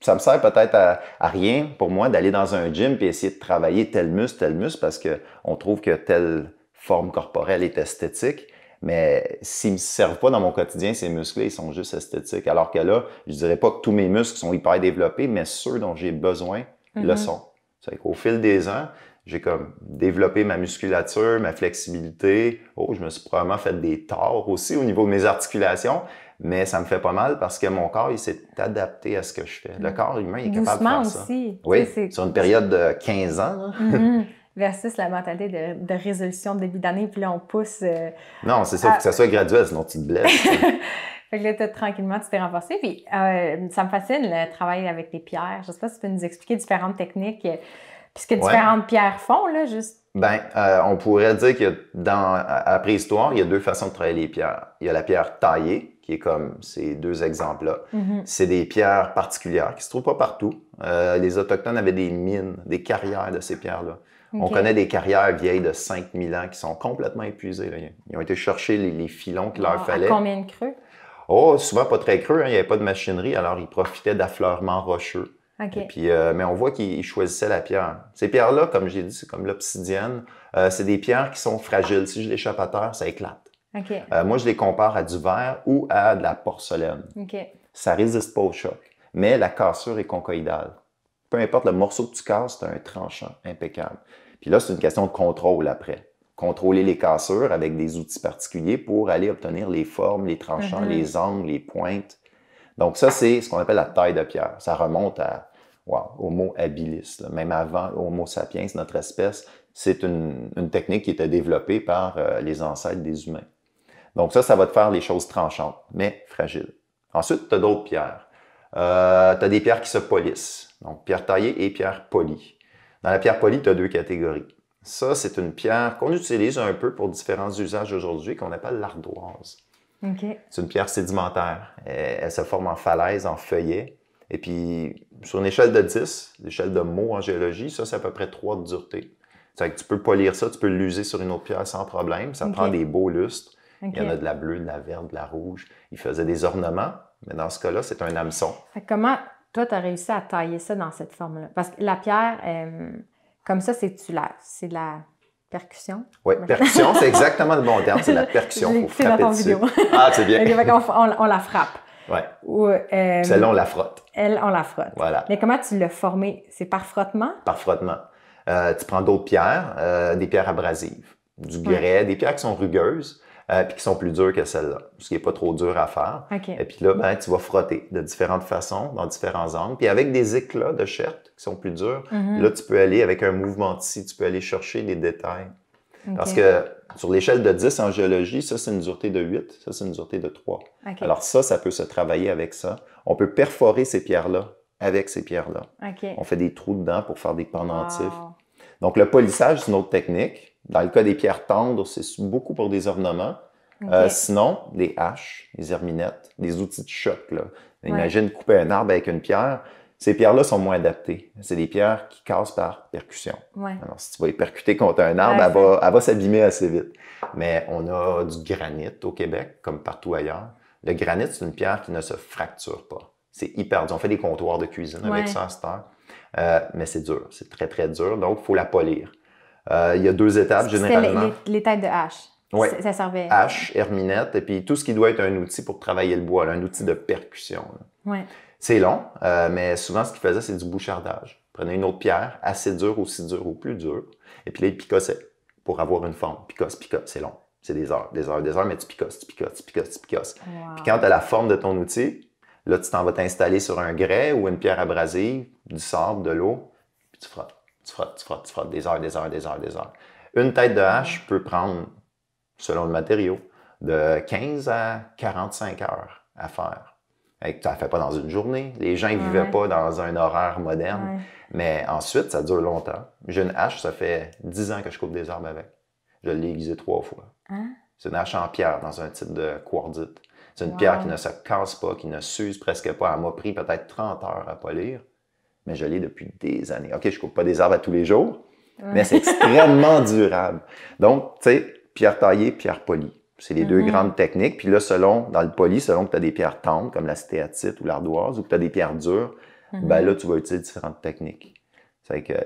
ça me sert peut-être à rien pour moi d'aller dans un gym et essayer de travailler tel muscle, parce qu'on trouve que telle forme corporelle est esthétique. Mais s'ils ne me servent pas dans mon quotidien, ces muscles-là, ils sont juste esthétiques. Alors que là, je dirais pas que tous mes muscles sont hyper développés, mais ceux dont j'ai besoin le sont. C'est qu'au fil des ans, j'ai comme développé ma musculature, ma flexibilité. Je me suis probablement fait des torts aussi au niveau de mes articulations, mais ça me fait pas mal parce que mon corps, il s'est adapté à ce que je fais. Le corps humain, il est capable de faire ça. Aussi. Oui, sur une période de 15 ans. Versus la mentalité de résolution de début d'année, puis là, on pousse... non, c'est ça, il faut que ça soit graduel, sinon tu te blesses. Fait que là, tranquillement, tu t'es renforcé. Puis ça me fascine, le travail avec les pierres. Je sais pas si tu peux nous expliquer différentes techniques, puisque différentes pierres font, là, juste... on pourrait dire que à la préhistoire, il y a deux façons de travailler les pierres. Il y a la pierre taillée, qui est comme ces deux exemples-là. C'est des pierres particulières qui se trouvent pas partout. Les Autochtones avaient des mines, des carrières de ces pierres-là. On connaît des carrières vieilles de 5000 ans qui sont complètement épuisées. Là. Ils ont été chercher les filons qu'il leur fallait. À combien de creux? Souvent pas très creux. Il n'y avait pas de machinerie, alors ils profitaient d'affleurements rocheux. Et puis, mais on voit qu'ils choisissaient la pierre. Ces pierres-là, comme j'ai dit, c'est comme l'obsidienne. C'est des pierres qui sont fragiles. Si je l'échappe à terre, ça éclate. Moi, je les compare à du verre ou à de la porcelaine. Ça résiste pas au choc, mais la cassure est conchoïdale. Peu importe le morceau que tu casses, c'est un tranchant impeccable. Puis là, c'est une question de contrôle après. Contrôler les cassures avec des outils particuliers pour aller obtenir les formes, les tranchants, les angles, les pointes. Donc ça, c'est ce qu'on appelle la taille de pierre. Ça remonte à Homo habilis. Là. Même avant Homo sapiens, notre espèce, c'est une technique qui était développée par les ancêtres des humains. Donc ça va te faire les choses tranchantes, mais fragiles. Ensuite, tu as d'autres pierres. Tu as des pierres qui se polissent. Donc, pierre taillée et pierre polie. Dans la pierre polie, tu as deux catégories. Ça, c'est une pierre qu'on utilise un peu pour différents usages aujourd'hui, qu'on appelle l'ardoise. C'est une pierre sédimentaire. Elle se forme en falaise, en feuillet. Et puis, sur une échelle de 10, l'échelle de Mohs en géologie, ça, c'est à peu près 3 de dureté. C'est-à-dire que tu peux polir ça, tu peux l'user sur une autre pierre sans problème. Ça prend des beaux lustres. Il y en a de la bleue, de la verte, de la rouge. Ils faisaient des ornements, mais dans ce cas-là, c'est un hameçon. Comment toi, tu as réussi à tailler ça dans cette forme-là? Parce que la pierre, comme ça, c'est de la percussion? Oui, percussion, c'est exactement le bon terme. C'est la percussion. Il faut frapper dessus. Vidéo. Ah, c'est bien. On la frappe. Oui. Celle-là, on la frotte. On la frotte. Voilà. Mais comment tu l'as formée? C'est par frottement? Par frottement. Tu prends d'autres pierres, des pierres abrasives, du grès, des pierres qui sont rugueuses. Puis qui sont plus dures que celle-là, ce qui n'est pas trop dur à faire. Et puis là, tu vas frotter de différentes façons, dans différents angles. Puis avec des éclats de cherte qui sont plus durs, là, tu peux aller, avec un mouvement de scie, tu peux aller chercher les détails. Okay. Parce que sur l'échelle de 10 en géologie, ça, c'est une dureté de 8, ça, c'est une dureté de 3. Okay. Alors ça peut se travailler avec ça. On peut perforer ces pierres-là avec ces pierres-là. Okay. On fait des trous dedans pour faire des pendentifs. Wow. Donc, le polissage, c'est une autre technique. Dans le cas des pierres tendres, c'est beaucoup pour des ornements. Okay. Sinon, des haches, des herminettes, des outils de choc. Là. Imagine couper un arbre avec une pierre. Ces pierres-là sont moins adaptées. C'est des pierres qui cassent par percussion. Ouais. Alors, si tu vas y percuter contre un arbre, elle va s'abîmer assez vite. Mais on a du granit au Québec, comme partout ailleurs. Le granit, c'est une pierre qui ne se fracture pas. C'est hyper dur. On fait des comptoirs de cuisine avec ça à cette heure. Mais c'est dur. C'est très, très dur. Donc, il faut la polir. Il y a 2 étapes, généralement. Les têtes de hache. Oui. Ça servait. Hache, herminette, et puis tout ce qui doit être un outil pour travailler le bois, là, un outil de percussion. Oui. C'est long, mais souvent, ce qu'ils faisaient, c'est du bouchardage. Ils prenaient une autre pierre, assez dure, aussi dure ou plus dure, et puis là, ils picossaient pour avoir une forme. Picosse, c'est long. C'est des heures, mais tu picosses. Wow. Puis quand tu as la forme de ton outil, là, tu t'en vas t'installer sur un grès ou une pierre abrasive, du sable, de l'eau, puis tu frottes des heures. Une tête de hache peut prendre, selon le matériau, de 15 à 45 heures à faire. Tu ne la fais pas dans une journée. Les gens ne vivaient pas dans un horaire moderne. Mais ensuite, ça dure longtemps. J'ai une hache, ça fait 10 ans que je coupe des arbres avec. Je l'ai aiguisée 3 fois. C'est une hache en pierre dans un type de quartzite. C'est une pierre qui ne se casse pas, qui ne s'use presque pas. Elle m'a pris peut-être 30 heures à polir, mais je l'ai depuis des années. OK, je ne coupe pas des arbres à tous les jours, mais c'est extrêmement durable. Donc, tu sais, pierre taillée, pierre polie. C'est les 2 grandes techniques. Puis là, dans le poli, selon que tu as des pierres tendres, comme la stéatite ou l'ardoise, ou que tu as des pierres dures, ben là, tu vas utiliser différentes techniques.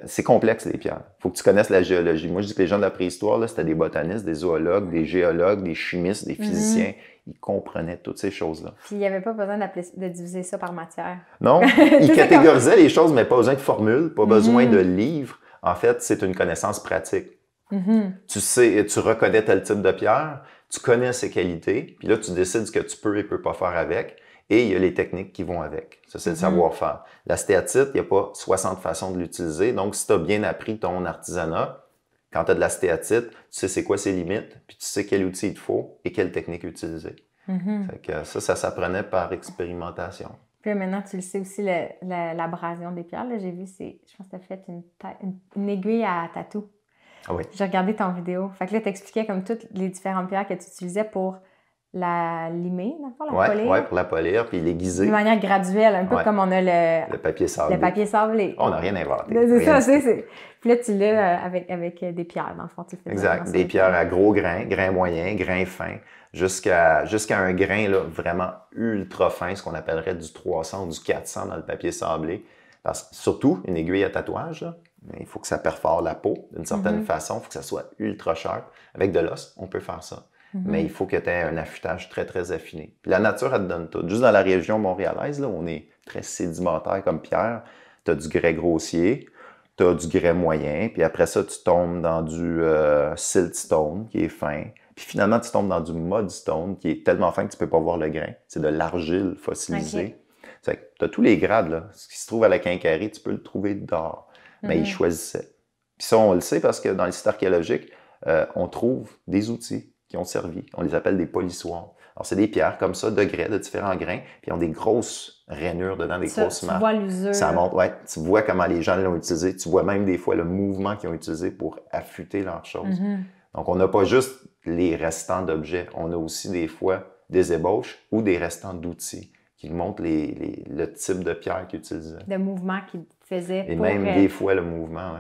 C'est complexe, les pierres. Il faut que tu connaisses la géologie. Moi, je dis que les gens de la préhistoire, là, c'était des botanistes, des zoologues, des géologues, des chimistes, des physiciens. Ils comprenaient toutes ces choses-là. Puis il n'y avait pas besoin de diviser ça par matière. Non, ils catégorisaient les choses, mais pas besoin de formules, pas besoin de livres. En fait, c'est une connaissance pratique. Tu sais, tu reconnais tel type de pierre, tu connais ses qualités, puis là, tu décides ce que tu peux et peux pas faire avec, et il y a les techniques qui vont avec. Ça, c'est le savoir-faire. La stéatite, il n'y a pas 60 façons de l'utiliser, donc si tu as bien appris ton artisanat, quand tu as de la stéatite, tu sais c'est quoi ses limites, puis tu sais quel outil il te faut et quelle technique utiliser. Fait que ça s'apprenait par expérimentation. Puis là, maintenant, tu le sais aussi, l'abrasion des pierres. Là, j'ai vu, je pense que tu as fait une aiguille à tatou. Ah oui. J'ai regardé ton vidéo. Fait que là, tu expliquais comme toutes les différentes pierres que tu utilisais pour la limer, la polir. Oui, pour la polir, puis l'aiguiser. De manière graduelle, un peu comme on a le papier sablé. Le papier sablé. On n'a rien inventé. C'est ça, c'est. Puis là, tu l'as avec des pierres, dans le fond. Tu fais exact. Des pierres à gros grains, grains moyens, grains fins, jusqu'à un grain là, vraiment ultra fin, ce qu'on appellerait du 300 ou du 400 dans le papier sablé. Parce que surtout, une aiguille à tatouage, là, il faut que ça perfore la peau d'une certaine façon, il faut que ça soit ultra sharp. Avec de l'os, on peut faire ça. Mais il faut que tu aies un affûtage très, très affiné. Puis la nature, elle te donne tout. Juste dans la région montréalaise, là, on est très sédimentaire comme pierre. Tu as du grès grossier, tu as du grès moyen, puis après ça, tu tombes dans du siltstone, qui est fin. Puis finalement, tu tombes dans du mudstone, qui est tellement fin que tu ne peux pas voir le grain. C'est de l'argile fossilisée. Tu as tous les grades. Là. Ce qui se trouve à la Quincaillerie, tu peux le trouver dehors. Mais ils choisissaient. Puis ça, on le sait parce que dans les sites archéologiques, on trouve des outils qui ont servi. On les appelle des polissoirs. Alors, c'est des pierres comme ça, de grès, de différents grains, puis ils ont des grosses rainures dedans, des grosses marques. Tu vois l'usure. Ça montre, tu vois comment les gens l'ont utilisé. Tu vois même des fois le mouvement qu'ils ont utilisé pour affûter leurs choses. Donc, on n'a pas juste les restants d'objets. On a aussi des fois des ébauches ou des restants d'outils qui montrent le type de pierre qu'ils utilisaient. Le mouvement qu'ils faisaient. Et même des fois le mouvement,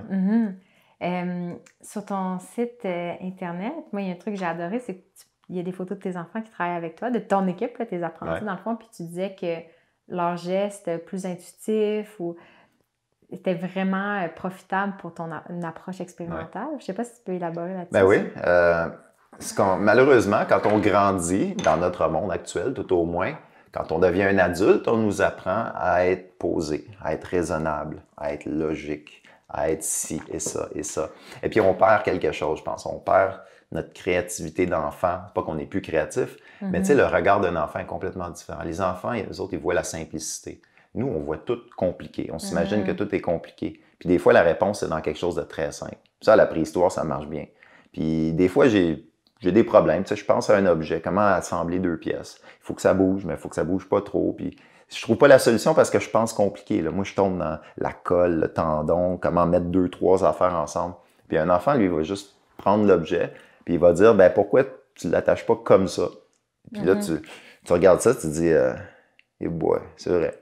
sur ton site Internet, moi, il y a un truc que j'ai adoré, c'est qu'il y a des photos de tes enfants qui travaillent avec toi, de ton équipe, là, tes apprentis, dans le fond, puis tu disais que leurs gestes plus intuitifs ou étaient vraiment profitables pour une approche expérimentale. Je ne sais pas si tu peux élaborer là-dessus. Ben oui. Malheureusement, quand on grandit dans notre monde actuel, tout au moins, quand on devient un adulte, on nous apprend à être posé, à être raisonnable, à être logique, à être ci et ça et ça. Et puis, on perd quelque chose, je pense. On perd notre créativité d'enfant. Pas qu'on n'est plus créatif, mais tu sais, le regard d'un enfant est complètement différent. Les enfants, eux autres, ils voient la simplicité. Nous, on voit tout compliqué. On s'imagine que tout est compliqué. Puis des fois, la réponse, c'est dans quelque chose de très simple. Ça, à la préhistoire, ça marche bien. Puis des fois, j'ai des problèmes. Tu sais, je pense à un objet, comment assembler 2 pièces. Il faut que ça bouge, mais il faut que ça bouge pas trop. Puis je trouve pas la solution parce que je pense compliqué. Là. Moi, je tombe dans la colle, le tendon, comment mettre 2, 3 affaires ensemble. Puis un enfant, lui, il va juste prendre l'objet, puis il va dire, ben pourquoi tu l'attaches pas comme ça? Puis là, tu regardes ça, tu te dis, eh boy, c'est vrai.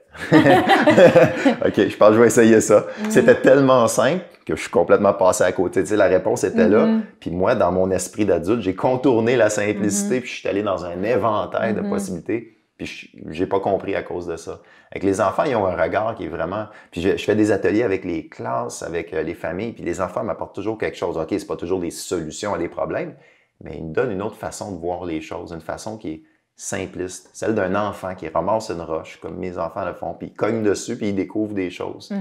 OK, je pense que je vais essayer ça. C'était tellement simple que je suis complètement passé à côté. Tu sais, la réponse était là. Puis moi, dans mon esprit d'adulte, j'ai contourné la simplicité, puis je suis allé dans un éventail de possibilités. Puis j'ai pas compris à cause de ça. Avec les enfants, ils ont un regard qui est vraiment... Puis je fais des ateliers avec les classes, avec les familles, puis les enfants m'apportent toujours quelque chose. OK, c'est pas toujours des solutions à des problèmes, mais ils me donnent une autre façon de voir les choses, une façon qui est simpliste, celle d'un enfant qui ramasse une roche, comme mes enfants le font, puis ils cognent dessus, puis ils découvrent des choses.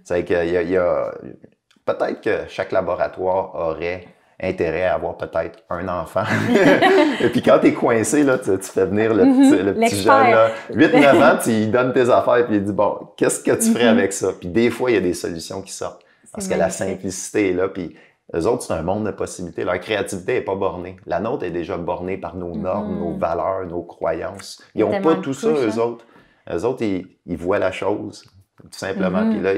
C'est qu'il y a... Peut-être que chaque laboratoire aurait intérêt à avoir peut-être un enfant. Et puis quand t'es coincé, là, tu fais venir le petit jeune, là, 8-9 ans, tu lui donnes tes affaires, puis il dit, bon, qu'est-ce que tu ferais avec ça? Puis des fois, il y a des solutions qui sortent. Parce que la simplicité est là, puis eux autres, c'est un monde de possibilités. Leur créativité n'est pas bornée. La nôtre est déjà bornée par nos normes, nos valeurs, nos croyances. Ils n'ont pas tout ça, eux autres. Eux autres, ils voient la chose, tout simplement. Puis là,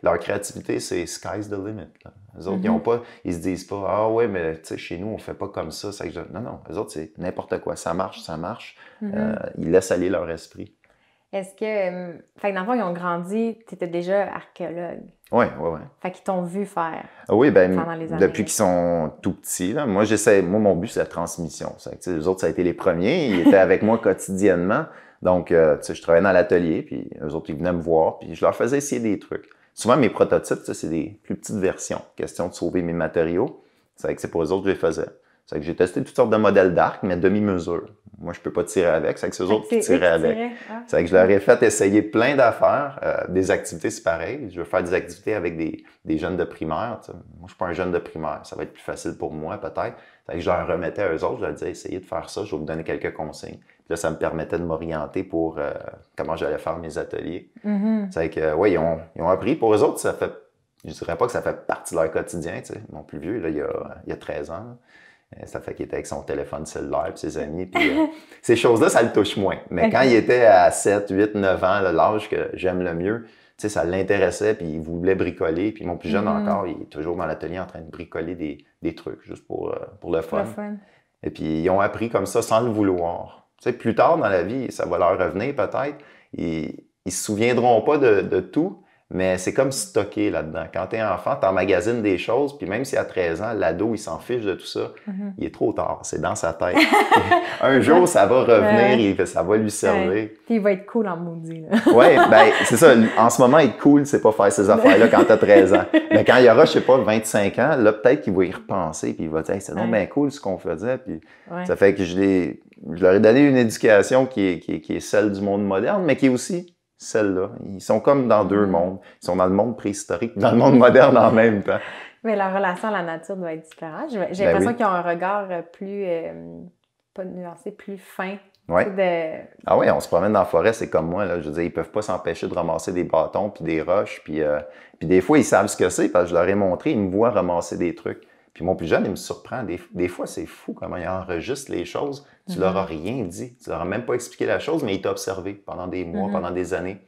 leur créativité, c'est sky's the limit. Là. Eux autres, ils se disent pas, ah ouais, mais tu sais, chez nous, on fait pas comme ça. Non, non. Eux autres, c'est n'importe quoi. Ça marche, ça marche. Ils laissent aller leur esprit. Est-ce que... Fait que dans le fond, ils ont grandi, tu étais déjà archéologue. Oui. Fait qu'ils t'ont vu faire. Oui, bien, depuis qu'ils sont tout petits. Là, moi, mon but, c'est la transmission. Les autres, ça a été les premiers. Ils étaient avec moi quotidiennement. Donc, je travaillais dans l'atelier, puis eux autres, ils venaient me voir, puis je leur faisais essayer des trucs. Souvent, mes prototypes, c'est des plus petites versions. Question de sauver mes matériaux. C'est pour eux autres que je les faisais. C'est que j'ai testé toutes sortes de modèles d'arc, mais demi-mesure. Moi, je peux pas tirer avec. C'est que c'est eux autres qui tiraient avec. C'est que je leur ai fait essayer plein d'affaires. Des activités, c'est pareil. Je veux faire des activités avec des jeunes de primaire. T'sais. Moi, je suis pas un jeune de primaire. Ça va être plus facile pour moi, peut-être. C'est que je leur remettais à eux autres. Je leur disais, essayez de faire ça. Je vais vous donner quelques consignes. Puis là, ça me permettait de m'orienter pour comment j'allais faire mes ateliers. C'est que, oui, ils ont appris. Pour eux autres, ça fait... Je dirais pas que ça fait partie de leur quotidien. T'sais. Mon plus vieux, là, il y a 13 ans. Là. Ça fait qu'il était avec son téléphone cellulaire et ses amis. Puis, ces choses-là, ça le touche moins. Mais quand il était à 7, 8, 9 ans, l'âge que j'aime le mieux, ça l'intéressait puis il voulait bricoler. Puis mon plus jeune encore, il est toujours dans l'atelier en train de bricoler des trucs juste pour le fun. Et puis ils ont appris comme ça sans le vouloir. Plus tard dans la vie, ça va leur revenir peut-être. Ils se souviendront pas de tout. Mais c'est comme stocké là-dedans. Quand t'es enfant, t'emmagasines des choses, puis même si à 13 ans, l'ado, il s'en fiche de tout ça, il est trop tard, c'est dans sa tête. Un jour, ça va revenir, ça va lui servir. Puis il va être cool en maudit. Oui, ben c'est ça. En ce moment, être cool, c'est pas faire ces affaires-là quand t'as 13 ans. Mais quand il y aura, je sais pas, 25 ans, là, peut-être qu'il va y repenser, puis il va dire hey, « c'est donc bien cool ce qu'on faisait ». Puis ça fait que je leur ai donné une éducation qui est celle du monde moderne, mais qui est aussi celle-là. Ils sont comme dans deux mondes. Ils sont dans le monde préhistorique et dans le monde moderne en même temps. Mais leur relation à la nature doit être différente. J'ai l'impression qu'ils ont un regard plus, pas nuancé, plus fin. Oui. Ah oui, on se promène dans la forêt, c'est comme moi. Là. Je veux dire, ils peuvent pas s'empêcher de ramasser des bâtons puis des roches. Puis des fois, ils savent ce que c'est parce que je leur ai montré, ils me voient ramasser des trucs. Puis mon plus jeune, il me surprend. Des fois, c'est fou comment il enregistre les choses. Tu leur as rien dit. Tu leur as même pas expliqué la chose, mais il t'a observé pendant des mois, pendant des années.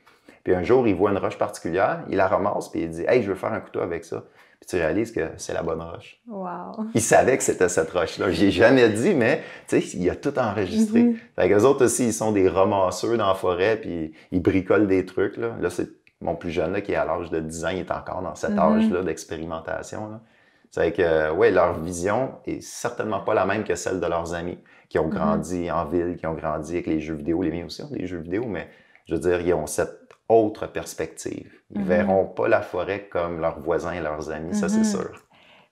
Puis un jour, il voit une roche particulière, il la ramasse, puis il dit « Hey, je veux faire un couteau avec ça. » Puis tu réalises que c'est la bonne roche. Wow. Il savait que c'était cette roche-là. J'ai jamais dit, mais tu sais, il a tout enregistré. Fait qu'eux autres aussi, ils sont des ramasseurs dans la forêt, puis ils bricolent des trucs. Là, c'est mon plus jeune, là, qui est à l'âge de 10 ans, il est encore dans cet âge-là d'expérimentation. Là. C'est que, ouais, leur vision est certainement pas la même que celle de leurs amis qui ont grandi en ville, qui ont grandi avec les jeux vidéo. Les miens aussi ont des jeux vidéo, mais je veux dire, ils ont cette autre perspective. Ils verront pas la forêt comme leurs voisins et leurs amis, ça c'est sûr.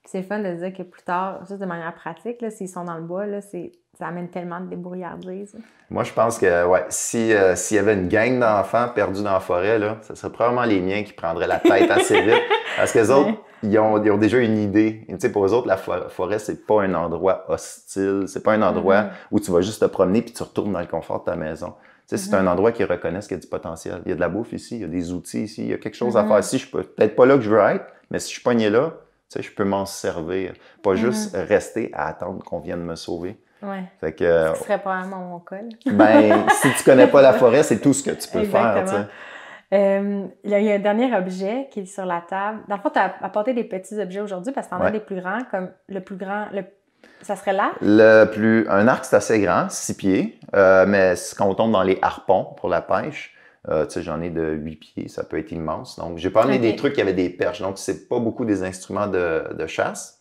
C'est fun de dire que plus tard, juste de manière pratique, s'ils sont dans le bois, là, ça amène tellement de débrouillardise. Moi, je pense que ouais, s'il y avait une gang d'enfants perdus dans la forêt, là, ce serait probablement les miens qui prendraient la tête assez vite. Parce que les autres, ils ont déjà une idée. Tu sais, pour eux autres, la forêt, c'est pas un endroit hostile. C'est pas un endroit où tu vas juste te promener puis tu retournes dans le confort de ta maison. Tu sais, c'est un endroit qui reconnaît qu'il y a du potentiel. Il y a de la bouffe ici, il y a des outils ici, il y a quelque chose à faire ici. Je suis peut-être pas là que je veux être, mais si je suis pogné là, sais, je peux m'en servir. Pas juste rester à attendre qu'on vienne me sauver. Ouais. Fait que, ce serait probablement mon cas. Ben, si tu connais pas la forêt, c'est tout ce que tu peux Exactement. faire, tu sais. Il y a un dernier objet qui est sur la table. Dans le fond, tu as apporté des petits objets aujourd'hui parce que tu en as des plus grands, comme le plus grand, ça serait l'arc? Un arc, c'est assez grand, 6 pieds, mais quand on tombe dans les harpons pour la pêche, tu sais, j'en ai de 8 pieds, ça peut être immense. Donc, j'ai pas amené des trucs qui avaient des perches. Donc, c'est pas beaucoup des instruments de chasse,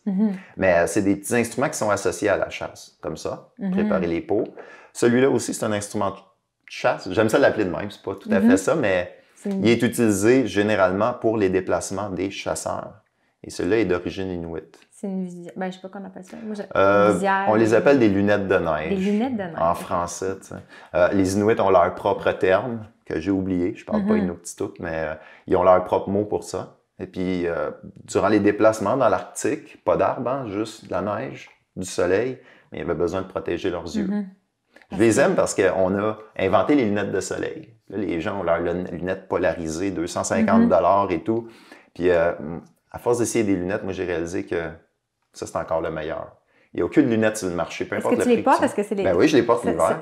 mais c'est des petits instruments qui sont associés à la chasse, comme ça, préparer les pots. Celui-là aussi, c'est un instrument de chasse. J'aime ça l'appeler de même, c'est pas tout à fait ça, mais il est utilisé généralement pour les déplacements des chasseurs. Et celui-là est d'origine inuit. C'est une visière. Ben, je sais pas comment on appelle ça. Moi, visière, on les appelle des lunettes de neige. Des lunettes de neige. En français, tu sais. Les Inuits ont leur propre terme, que j'ai oublié. Je parle pas inuktitut, mais ils ont leur propre mot pour ça. Et puis, durant les déplacements dans l'Arctique, pas d'arbres, hein, juste de la neige, du soleil, mais ils avaient besoin de protéger leurs yeux. Je les aime parce qu'on a inventé les lunettes de soleil. Là, les gens ont leurs lunettes polarisées, 250 $ et tout. Puis, à force d'essayer des lunettes, moi, j'ai réalisé que ça, c'est encore le meilleur. Il n'y a aucune lunette sur le marché, peu importe le prix. Est-ce que tu les portes? Parce que c'est les... Ben oui, je les porte l'hiver.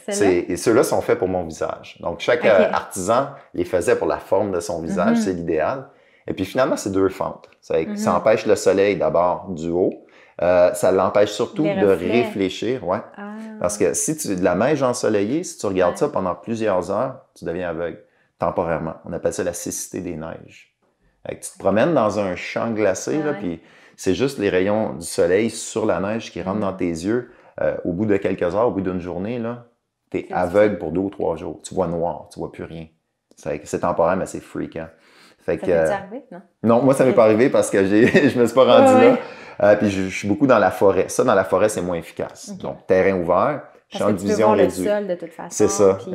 Et ceux-là sont faits pour mon visage. Donc, chaque artisan les faisait pour la forme de son visage, c'est l'idéal. Et puis, finalement, c'est 2 fentes. Ça empêche le soleil d'abord du haut. Ça l'empêche surtout de réfléchir. Ouais. Parce que si tu de la neige ensoleillée, si tu regardes ça pendant plusieurs heures, tu deviens aveugle temporairement. On appelle ça la cécité des neiges. Tu te promènes dans un champ glacé, là, puis c'est juste les rayons du soleil sur la neige qui rentrent dans tes yeux. Au bout de quelques heures, au bout d'une journée, tu es aveugle pour 2 ou 3 jours. Tu vois noir, tu vois plus rien. C'est temporaire, mais c'est fréquent. Ça t'est arrivé, non? Non, moi, ça m'est pas arrivé parce que je me suis pas rendu là. Puis je suis beaucoup dans la forêt. Ça, dans la forêt, c'est moins efficace. Donc, terrain ouvert, champ de vision réduit. Le sol, de toute façon. C'est ça. Puis,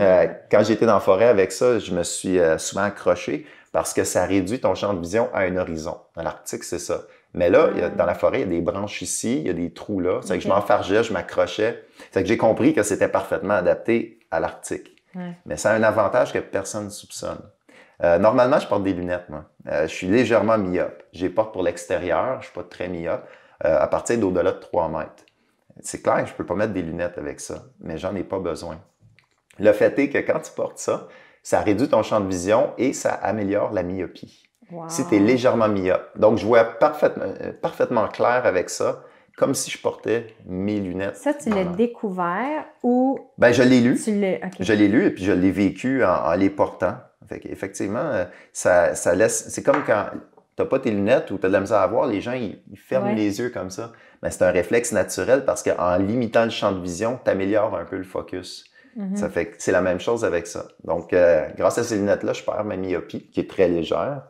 quand j'étais dans la forêt avec ça, je me suis souvent accroché parce que ça réduit ton champ de vision à un horizon. Dans l'Arctique, c'est ça. Mais là, dans la forêt, il y a des branches ici, il y a des trous là. C'est que je m'enfargeais, je m'accrochais. C'est que j'ai compris que c'était parfaitement adapté à l'Arctique. Mais ça a un avantage que personne ne soupçonne. Normalement, je porte des lunettes, moi. Je suis légèrement myope. Je les porte pour l'extérieur, je suis pas très myope, à partir d'au-delà de 3 mètres. C'est clair, je peux pas mettre des lunettes avec ça, mais j'en ai pas besoin. Le fait est que quand tu portes ça, ça réduit ton champ de vision et ça améliore la myopie. Wow. Si tu es légèrement myope. Donc, je vois parfaitement clair avec ça, comme si je portais mes lunettes. Ça, tu l'as découvert ou... Ben, je l'ai lu. Okay. Je l'ai lu et puis je l'ai vécu en les portant. Fait qu'effectivement, ça laisse... C'est comme quand tu n'as pas tes lunettes ou tu as de la misère à voir, les gens, ils ferment les yeux comme ça. Mais c'est un réflexe naturel parce qu'en limitant le champ de vision, tu améliores un peu le focus. Ça fait que c'est la même chose avec ça. Donc, grâce à ces lunettes-là, je perds ma myopie, qui est très légère.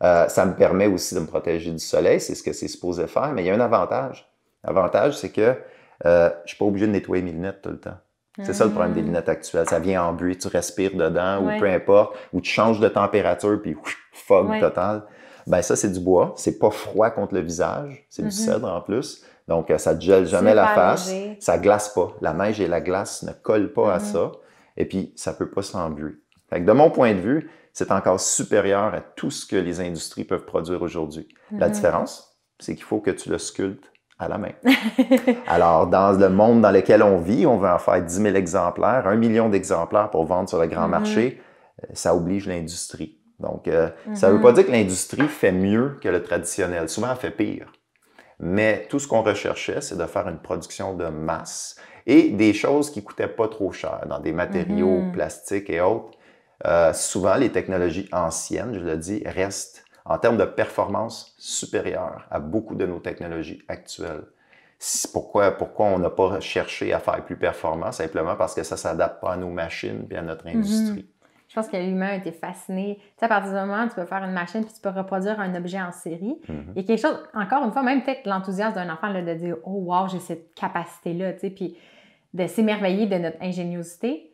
Ça me permet aussi de me protéger du soleil, c'est ce que c'est supposé faire, mais il y a un avantage. L'avantage, c'est que je suis pas obligé de nettoyer mes lunettes tout le temps. C'est ça le problème des lunettes actuelles. Ça vient en buée, tu respires dedans ou peu importe, ou tu changes de température puis fog total. Ben ça, c'est du bois. C'est pas froid contre le visage. C'est du cèdre en plus. Donc, ça ne gèle jamais la face. Léger. Ça glace pas. La neige et la glace ne collent pas à ça. Et puis, ça peut pas s'embuer. Fait que de mon point de vue, c'est encore supérieur à tout ce que les industries peuvent produire aujourd'hui. La différence, c'est qu'il faut que tu le sculptes à la main. Alors, dans le monde dans lequel on vit, on veut en faire 10 000 exemplaires, 1 million d'exemplaires pour vendre sur le grand marché. Ça oblige l'industrie. Donc, ça ne veut pas dire que l'industrie fait mieux que le traditionnel. Souvent, elle fait pire. Mais tout ce qu'on recherchait, c'est de faire une production de masse et des choses qui ne coûtaient pas trop cher, dans des matériaux plastiques et autres. Souvent, les technologies anciennes, je le dis, restent en termes de performance supérieures à beaucoup de nos technologies actuelles. Pourquoi on n'a pas cherché à faire plus performant? Simplement parce que ça ne s'adapte pas à nos machines et à notre industrie. Je pense que l'humain a été fasciné. Tu sais, à partir du moment où tu peux faire une machine puis tu peux reproduire un objet en série, il y a quelque chose, encore une fois, même peut-être l'enthousiasme d'un enfant là, de dire « Oh wow, j'ai cette capacité-là », tu sais, puis de s'émerveiller de notre ingéniosité.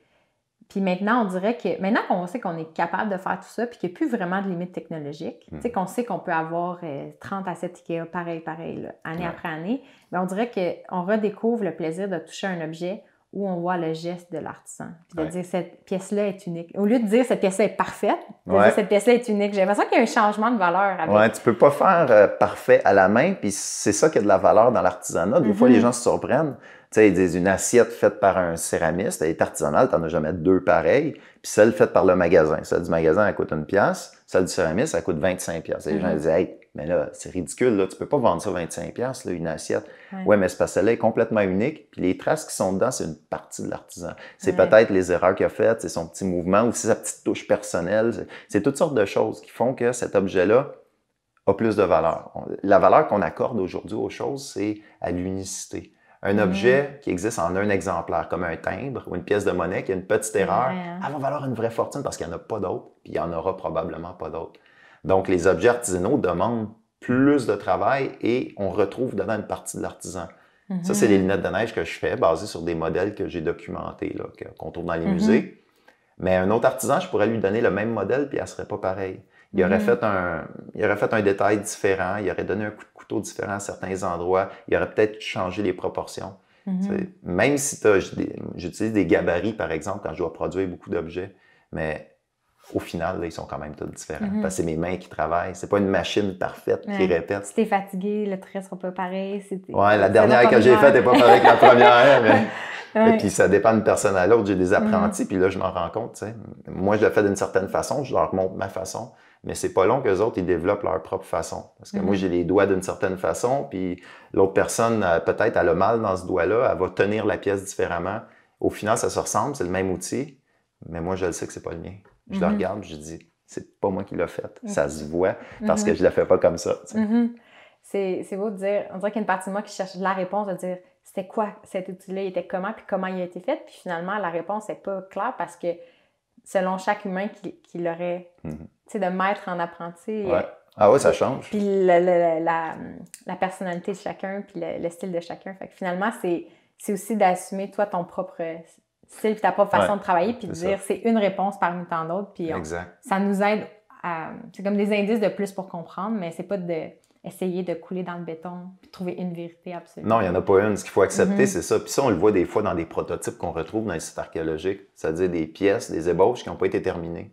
Puis maintenant, on dirait que, maintenant qu'on sait qu'on est capable de faire tout ça puis qu'il n'y a plus vraiment de limites technologiques, tu sais, qu'on sait qu'on peut avoir 30 assets IKEA pareil, là, année après année, bien, on dirait qu'on redécouvre le plaisir de toucher un objet où on voit le geste de l'artisan. Puis de dire cette pièce-là est unique. Au lieu de dire cette pièce-là est parfaite, de dire cette pièce-là est unique. J'ai l'impression qu'il y a un changement de valeur avec. Ouais, tu peux pas faire parfait à la main, puis c'est ça qui a de la valeur dans l'artisanat. Des fois, les gens se surprennent. Tu sais, ils disent une assiette faite par un céramiste, elle est artisanale, t'en as jamais deux pareilles. Puis celle faite par le magasin. Celle du magasin, elle coûte 1$. Celle du céramiste, elle coûte 25$. Et les gens disent, hey, mais là, c'est ridicule, là, tu peux pas vendre ça 25$, là, une assiette. Ouais, mais c'est parce que celle-là est complètement unique. Puis les traces qui sont dedans, c'est une partie de l'artisan. C'est peut-être les erreurs qu'il a faites, c'est son petit mouvement ou c'est sa petite touche personnelle. C'est toutes sortes de choses qui font que cet objet-là a plus de valeur. La valeur qu'on accorde aujourd'hui aux choses, c'est à l'unicité. Un objet qui existe en un exemplaire, comme un timbre ou une pièce de monnaie qui a une petite erreur, elle va valoir une vraie fortune parce qu'il n'y en a pas d'autres, puis il n'y en aura probablement pas d'autres. Donc, les objets artisanaux demandent plus de travail et on retrouve dedans une partie de l'artisan. Ça, c'est les lunettes de neige que je fais, basées sur des modèles que j'ai documentés, qu'on trouve dans les musées. Mais un autre artisan, je pourrais lui donner le même modèle, puis elle ne serait pas pareille. Il aurait fait un détail différent, il aurait donné un coup de couteau différent à certains endroits, il aurait peut-être changé les proportions. Même si j'utilise des gabarits, par exemple, quand je dois produire beaucoup d'objets, mais au final, là, ils sont quand même tous différents. Parce que c'est mes mains qui travaillent. C'est pas une machine parfaite qui répète. Si t'es fatigué, le trait sera pas pareil. Ouais, la dernière que j'ai faite n'est pas pareille que la première. Et puis, ça dépend d'une personne à l'autre. J'ai des apprentis, puis là, je m'en rends compte. T'sais. Moi, je le fais d'une certaine façon, je leur montre ma façon. Mais c'est pas long qu'eux autres, ils développent leur propre façon. Parce que moi, j'ai les doigts d'une certaine façon, puis l'autre personne, peut-être, elle a mal dans ce doigt-là, elle va tenir la pièce différemment. Au final, ça se ressemble, c'est le même outil, mais moi, je le sais que c'est pas le mien. Je le regarde, je dis, c'est pas moi qui l'ai fait. Ça se voit parce que je le fais pas comme ça. C'est beau de dire, on dirait qu'il y a une partie de moi qui cherche la réponse, de dire, c'était quoi cet outil-là, il était comment, puis comment il a été fait. Puis finalement, la réponse n'est pas claire parce que selon chaque humain qui l'aurait, tu sais, de maître en apprenti. Ah oui, ça change. Puis la personnalité de chacun, puis le style de chacun. Fait que finalement, c'est aussi d'assumer, toi, ton propre style, puis ta propre façon de travailler, puis de dire, c'est une réponse parmi tant d'autres. Puis ça nous aide à... C'est comme des indices de plus pour comprendre, mais c'est pas d'essayer de couler dans le béton, puis trouver une vérité absolue. Non, il n'y en a pas une. Ce qu'il faut accepter, c'est ça. Puis ça, on le voit des fois dans des prototypes qu'on retrouve dans les sites archéologiques, c'est-à-dire des pièces, des ébauches qui n'ont pas été terminées.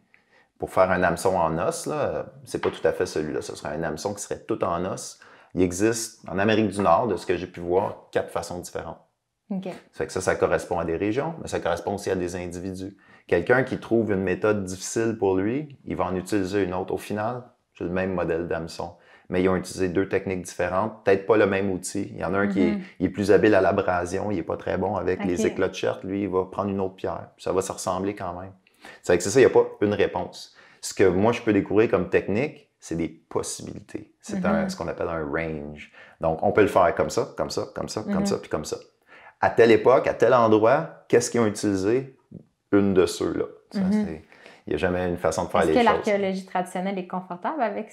Pour faire un hameçon en os, là, c'est pas tout à fait celui-là. Ce serait un hameçon qui serait tout en os. Il existe, en Amérique du Nord, de ce que j'ai pu voir, 4 façons différentes. Ça fait que ça correspond à des régions, mais ça correspond aussi à des individus. Quelqu'un qui trouve une méthode difficile pour lui, il va en utiliser une autre. Au final, j'ai le même modèle d'hameçon. Mais ils ont utilisé 2 techniques différentes, peut-être pas le même outil. Il y en a un qui est plus habile à l'abrasion, il n'est pas très bon avec les éclats de cherte. Lui, il va prendre une autre pierre. Puis ça va se ressembler quand même. C'est que c'est ça, il n'y a pas une réponse. Ce que moi, je peux découvrir comme technique, c'est des possibilités. C'est ce qu'on appelle un range. Donc, on peut le faire comme ça, comme ça, comme ça, comme ça, puis comme ça. À telle époque, à tel endroit, qu'est-ce qu'ils ont utilisé? Une de ceux-là. Il n'y a jamais une façon de faire les choses. Est-ce que l'archéologie traditionnelle est confortable avec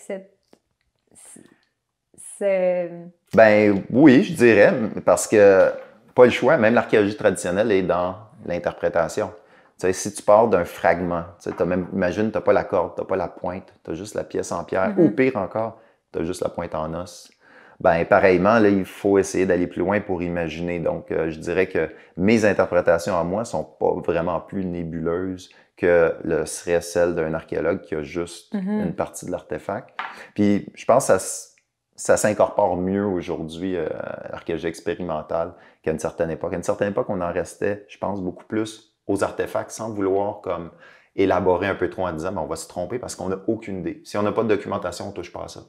Ben oui, je dirais, parce que pas le choix, même l'archéologie traditionnelle est dans l'interprétation. Tu sais, si tu pars d'un fragment, imagine, tu n'as pas la corde, tu n'as pas la pointe, tu as juste la pièce en pierre, ou pire encore, tu as juste la pointe en os. Ben pareillement, là, il faut essayer d'aller plus loin pour imaginer. Donc, je dirais que mes interprétations à moi sont pas vraiment plus nébuleuses que serait celle d'un archéologue qui a juste une partie de l'artefact. Puis, je pense que ça s'incorpore mieux aujourd'hui à l'archéologie expérimentale qu'à une certaine époque. À une certaine époque, on en restait, je pense, beaucoup plus aux artefacts sans vouloir comme élaborer un peu trop en disant on va se tromper parce qu'on n'a aucune idée. Si on n'a pas de documentation, on ne touche pas à ça.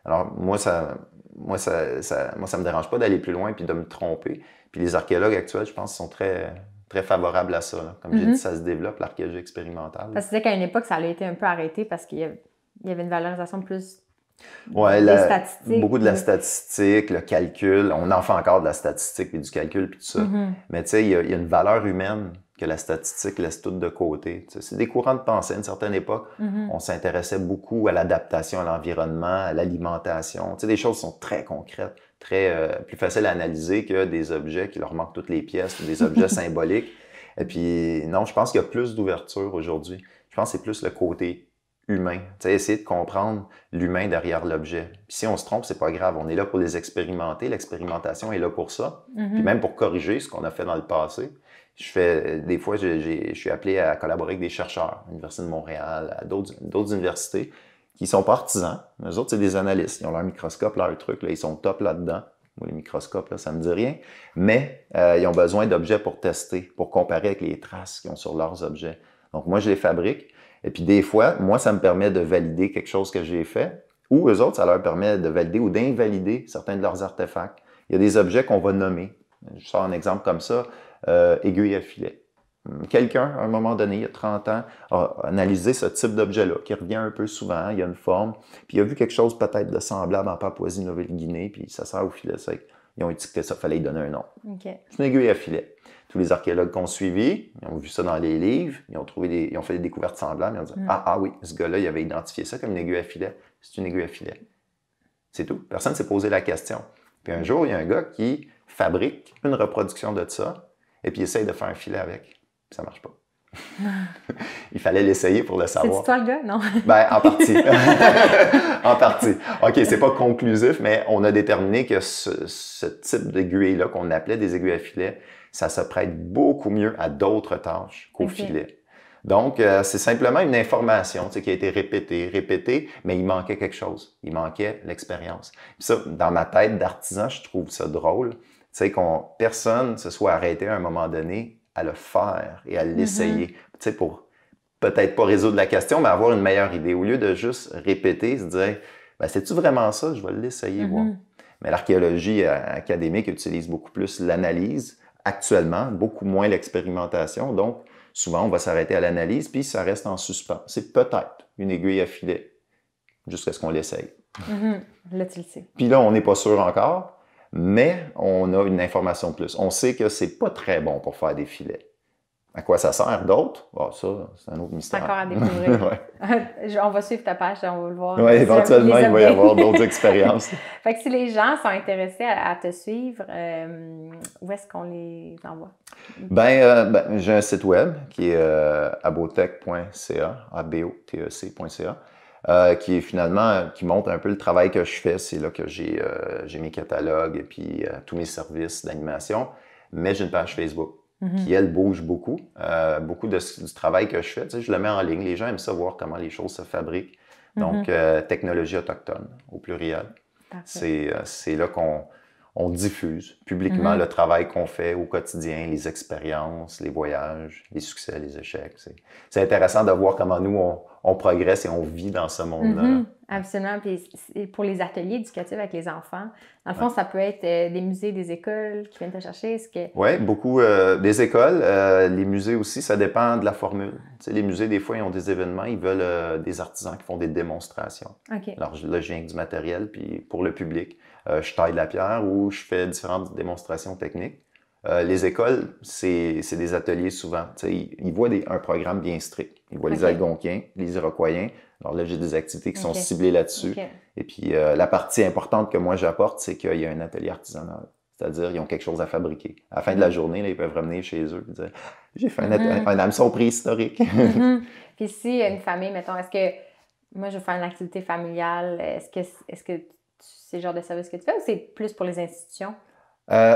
Alors, moi, ça me dérange pas d'aller plus loin puis de me tromper. Puis les archéologues actuels, je pense, sont très, très favorables à ça. Là. Comme j'ai dit, ça se développe, l'archéologie expérimentale. Parce que tu disais qu'à une époque, ça a été un peu arrêté parce qu'il y avait une valorisation plus des statistiques. Beaucoup de la statistique, le calcul. On en fait encore de la statistique et du calcul puis tout ça. Mais tu sais, il y a une valeur humaine que la statistique laisse toute de côté. C'est des courants de pensée. À une certaine époque, on s'intéressait beaucoup à l'adaptation à l'environnement, à l'alimentation. Des choses qui sont très concrètes, plus faciles à analyser que des objets qui leur manquent toutes les pièces ou des objets symboliques. Et puis, non, je pense qu'il y a plus d'ouverture aujourd'hui. Je pense que c'est plus le côté humain. Essayer de comprendre l'humain derrière l'objet. Puis si on se trompe, c'est pas grave. On est là pour les expérimenter. L'expérimentation est là pour ça. Puis même pour corriger ce qu'on a fait dans le passé. Des fois, je suis appelé à collaborer avec des chercheurs, à l'Université de Montréal, à d'autres universités, qui sont pas artisans. Eux autres, c'est des analystes. Ils ont leur microscope, leur truc, là, ils sont top là-dedans. Moi, les microscopes, là, ça me dit rien. Mais ils ont besoin d'objets pour tester, pour comparer avec les traces qu'ils ont sur leurs objets. Donc, moi, je les fabrique. Et puis, des fois, moi, ça me permet de valider quelque chose que j'ai fait. Ou eux autres, ça leur permet de valider ou d'invalider certains de leurs artefacts. Il y a des objets qu'on va nommer. Je sors un exemple comme ça, aiguille à filet. Quelqu'un, à un moment donné, il y a 30 ans, a analysé ce type d'objet-là, qui revient un peu souvent, il y a une forme, puis il a vu quelque chose peut-être de semblable en Papouasie-Nouvelle-Guinée, puis ça sert au filet sec. Ils ont étiqueté ça, il fallait lui donner un nom. Okay. C'est une aiguille à filet. Tous les archéologues qu'on suivi, ils ont vu ça dans les livres, ils ont fait des découvertes semblables, ils ont dit ah oui, ce gars-là, il avait identifié ça comme une aiguille à filet. C'est une aiguille à filet. C'est tout. Personne ne s'est posé la question. Puis un jour, il y a un gars qui fabrique une reproduction de ça, et puis il essaye de faire un filet avec. Ça marche pas. Il fallait l'essayer pour le savoir. C'est toi le gars, non? Ben, en partie. En partie. OK, c'est pas conclusif, mais on a déterminé que ce type d'aiguille-là, qu'on appelait des aiguilles à filet, ça se prête beaucoup mieux à d'autres tâches qu'au filet. Donc, c'est simplement une information qui a été répétée, mais il manquait quelque chose. Il manquait l'expérience. Ça, dans ma tête d'artisan, je trouve ça drôle. Tu sais, personne se soit arrêté à un moment donné à le faire et à l'essayer. Tu sais, pour peut-être pas résoudre la question, mais avoir une meilleure idée. Au lieu de juste répéter, se dire, ben, c'est-tu vraiment ça? Je vais l'essayer, voir. Mais l'archéologie académique utilise beaucoup plus l'analyse actuellement, beaucoup moins l'expérimentation. Donc, souvent, on va s'arrêter à l'analyse, puis ça reste en suspens. C'est peut-être une aiguille à filet, jusqu'à ce qu'on l'essaye. Là, tu le sais. Puis là, on n'est pas sûr encore. Mais on a une information de plus. On sait que c'est pas très bon pour faire des filets. À quoi ça sert d'autres? Bon, ça, c'est un autre mystère. C'est encore à découvrir. On va suivre ta page, on va le voir. Oui, éventuellement, il va y avoir d'autres expériences. Fait que si les gens sont intéressés à te suivre, où est-ce qu'on les envoie? J'ai un site web qui est abotech.ca, abotec.ca. Qui est finalement, qui montre un peu le travail que je fais. C'est là que j'ai mes catalogues et puis tous mes services d'animation. Mais j'ai une page Facebook qui, elle, bouge beaucoup. Beaucoup du travail que je fais, tu sais, je le mets en ligne. Les gens aiment savoir comment les choses se fabriquent. Donc, technologie autochtone, au pluriel. C'est là qu'on diffuse publiquement le travail qu'on fait au quotidien, les expériences, les voyages, les succès, les échecs. C'est intéressant de voir comment nous, on progresse et on vit dans ce monde-là. Absolument. Puis pour les ateliers éducatifs avec les enfants, dans le fond, ça peut être des musées, des écoles qui viennent te chercher. Oui, beaucoup des écoles. Les musées aussi, ça dépend de la formule. Tu sais, les musées, des fois, ils ont des événements, ils veulent des artisans qui font des démonstrations. Alors là, je viens avec du matériel, puis pour le public, je taille de la pierre ou je fais différentes démonstrations techniques. Les écoles, c'est des ateliers souvent. Tu sais, ils voient un programme bien strict. Ils voient les Algonquiens, les Iroquoiens. Alors là, j'ai des activités qui sont ciblées là-dessus. Et puis, la partie importante que moi j'apporte, c'est qu'il y a un atelier artisanal. C'est-à-dire, ils ont quelque chose à fabriquer. À la fin de la journée, là, ils peuvent revenir chez eux et dire « J'ai fait un hameçon préhistorique. » Puis si une famille, mettons, est-ce que moi, je veux faire une activité familiale, est-ce que c'est le genre de service que tu fais ou c'est plus pour les institutions?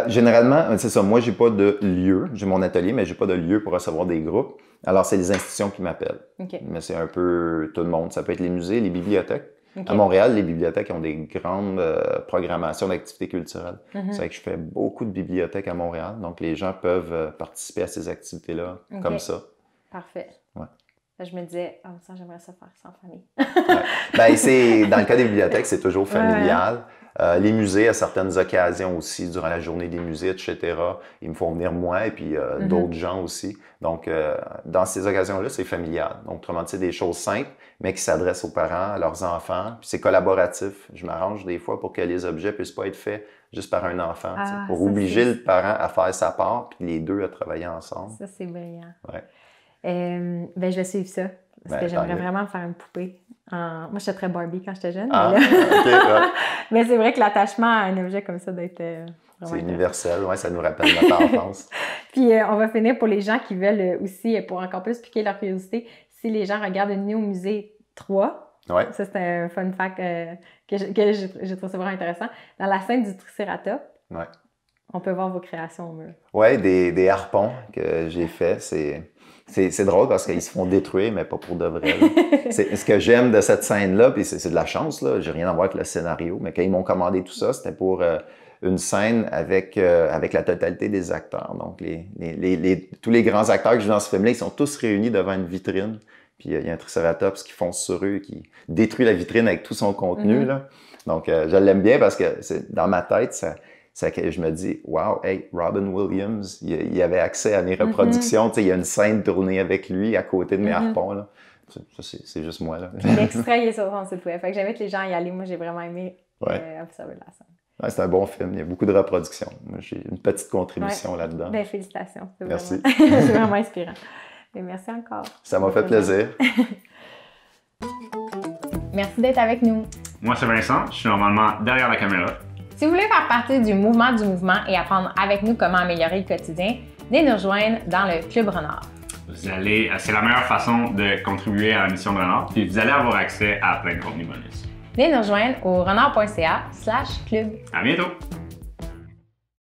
Généralement, c'est ça. Moi, j'ai pas de lieu. J'ai mon atelier, mais j'ai pas de lieu pour recevoir des groupes. Alors, c'est les institutions qui m'appellent. Mais c'est un peu tout le monde. Ça peut être les musées, les bibliothèques. À Montréal, les bibliothèques ont des grandes programmations d'activités culturelles. C'est vrai que je fais beaucoup de bibliothèques à Montréal. Donc, les gens peuvent participer à ces activités-là comme ça. Parfait. Ouais. Je me disais, oh, ça, j'aimerais ça faire ça en famille. Dans le cas des bibliothèques, c'est toujours familial. Les musées, à certaines occasions aussi, durant la journée des musées, etc., ils me font venir moi et puis d'autres gens aussi. Donc, dans ces occasions-là, c'est familial. Donc, autrement dit, c'est des choses simples, mais qui s'adressent aux parents, à leurs enfants. Puis c'est collaboratif. Je m'arrange des fois pour que les objets ne puissent pas être faits juste par un enfant, pour obliger le parent à faire sa part, puis les deux à travailler ensemble. Ça, c'est brillant. Ouais. Je vais suivre ça, parce que j'aimerais vraiment faire une poupée. Moi, j'étais très Barbie quand j'étais jeune. Mais c'est vrai que l'attachement à un objet comme ça doit être vraiment c'est universel, ouais, ça nous rappelle notre enfance. Puis on va finir pour les gens qui veulent aussi, pour encore plus piquer leur curiosité, si les gens regardent une nuit au musée 3, ça c'est un fun fact que j'ai trouvé ça vraiment intéressant, dans la scène du Tricératops, On peut voir vos créations au mur. Oui, des harpons que j'ai faits. C'est drôle parce qu'ils se font détruire, mais pas pour de vrai. Ce que j'aime de cette scène-là, puis c'est de la chance, là, j'ai rien à voir avec le scénario, mais quand ils m'ont commandé tout ça, c'était pour une scène avec la totalité des acteurs. Donc, tous les grands acteurs que j'ai dans ce film-là, ils sont tous réunis devant une vitrine. Puis il y a un triceratops qui fonce sur eux, qui détruit la vitrine avec tout son contenu. Là. Donc, je l'aime bien parce que dans ma tête, je me dis, wow, hey, Robin Williams, il avait accès à mes reproductions. Il y a une scène tournée avec lui à côté de mes harpons. Là. Ça, c'est juste moi. L'extrait est sur son site web. Fait que j'invite les gens à y aller. Moi, j'ai vraiment aimé observer la scène. Ouais, c'est un bon film. Il y a beaucoup de reproductions. Moi, j'ai une petite contribution là-dedans. Ben, félicitations. Merci. C'est vraiment inspirant. Et merci encore. Ça m'a fait plaisir. Merci d'être avec nous. Moi, c'est Vincent. Je suis normalement derrière la caméra. Si vous voulez faire partie du mouvement et apprendre avec nous comment améliorer le quotidien, venez nous rejoindre dans le Club Renard. C'est la meilleure façon de contribuer à la mission de Renard, puis vous allez avoir accès à plein de contenus bonus. Venez nous rejoindre au renard.ca/club. À bientôt!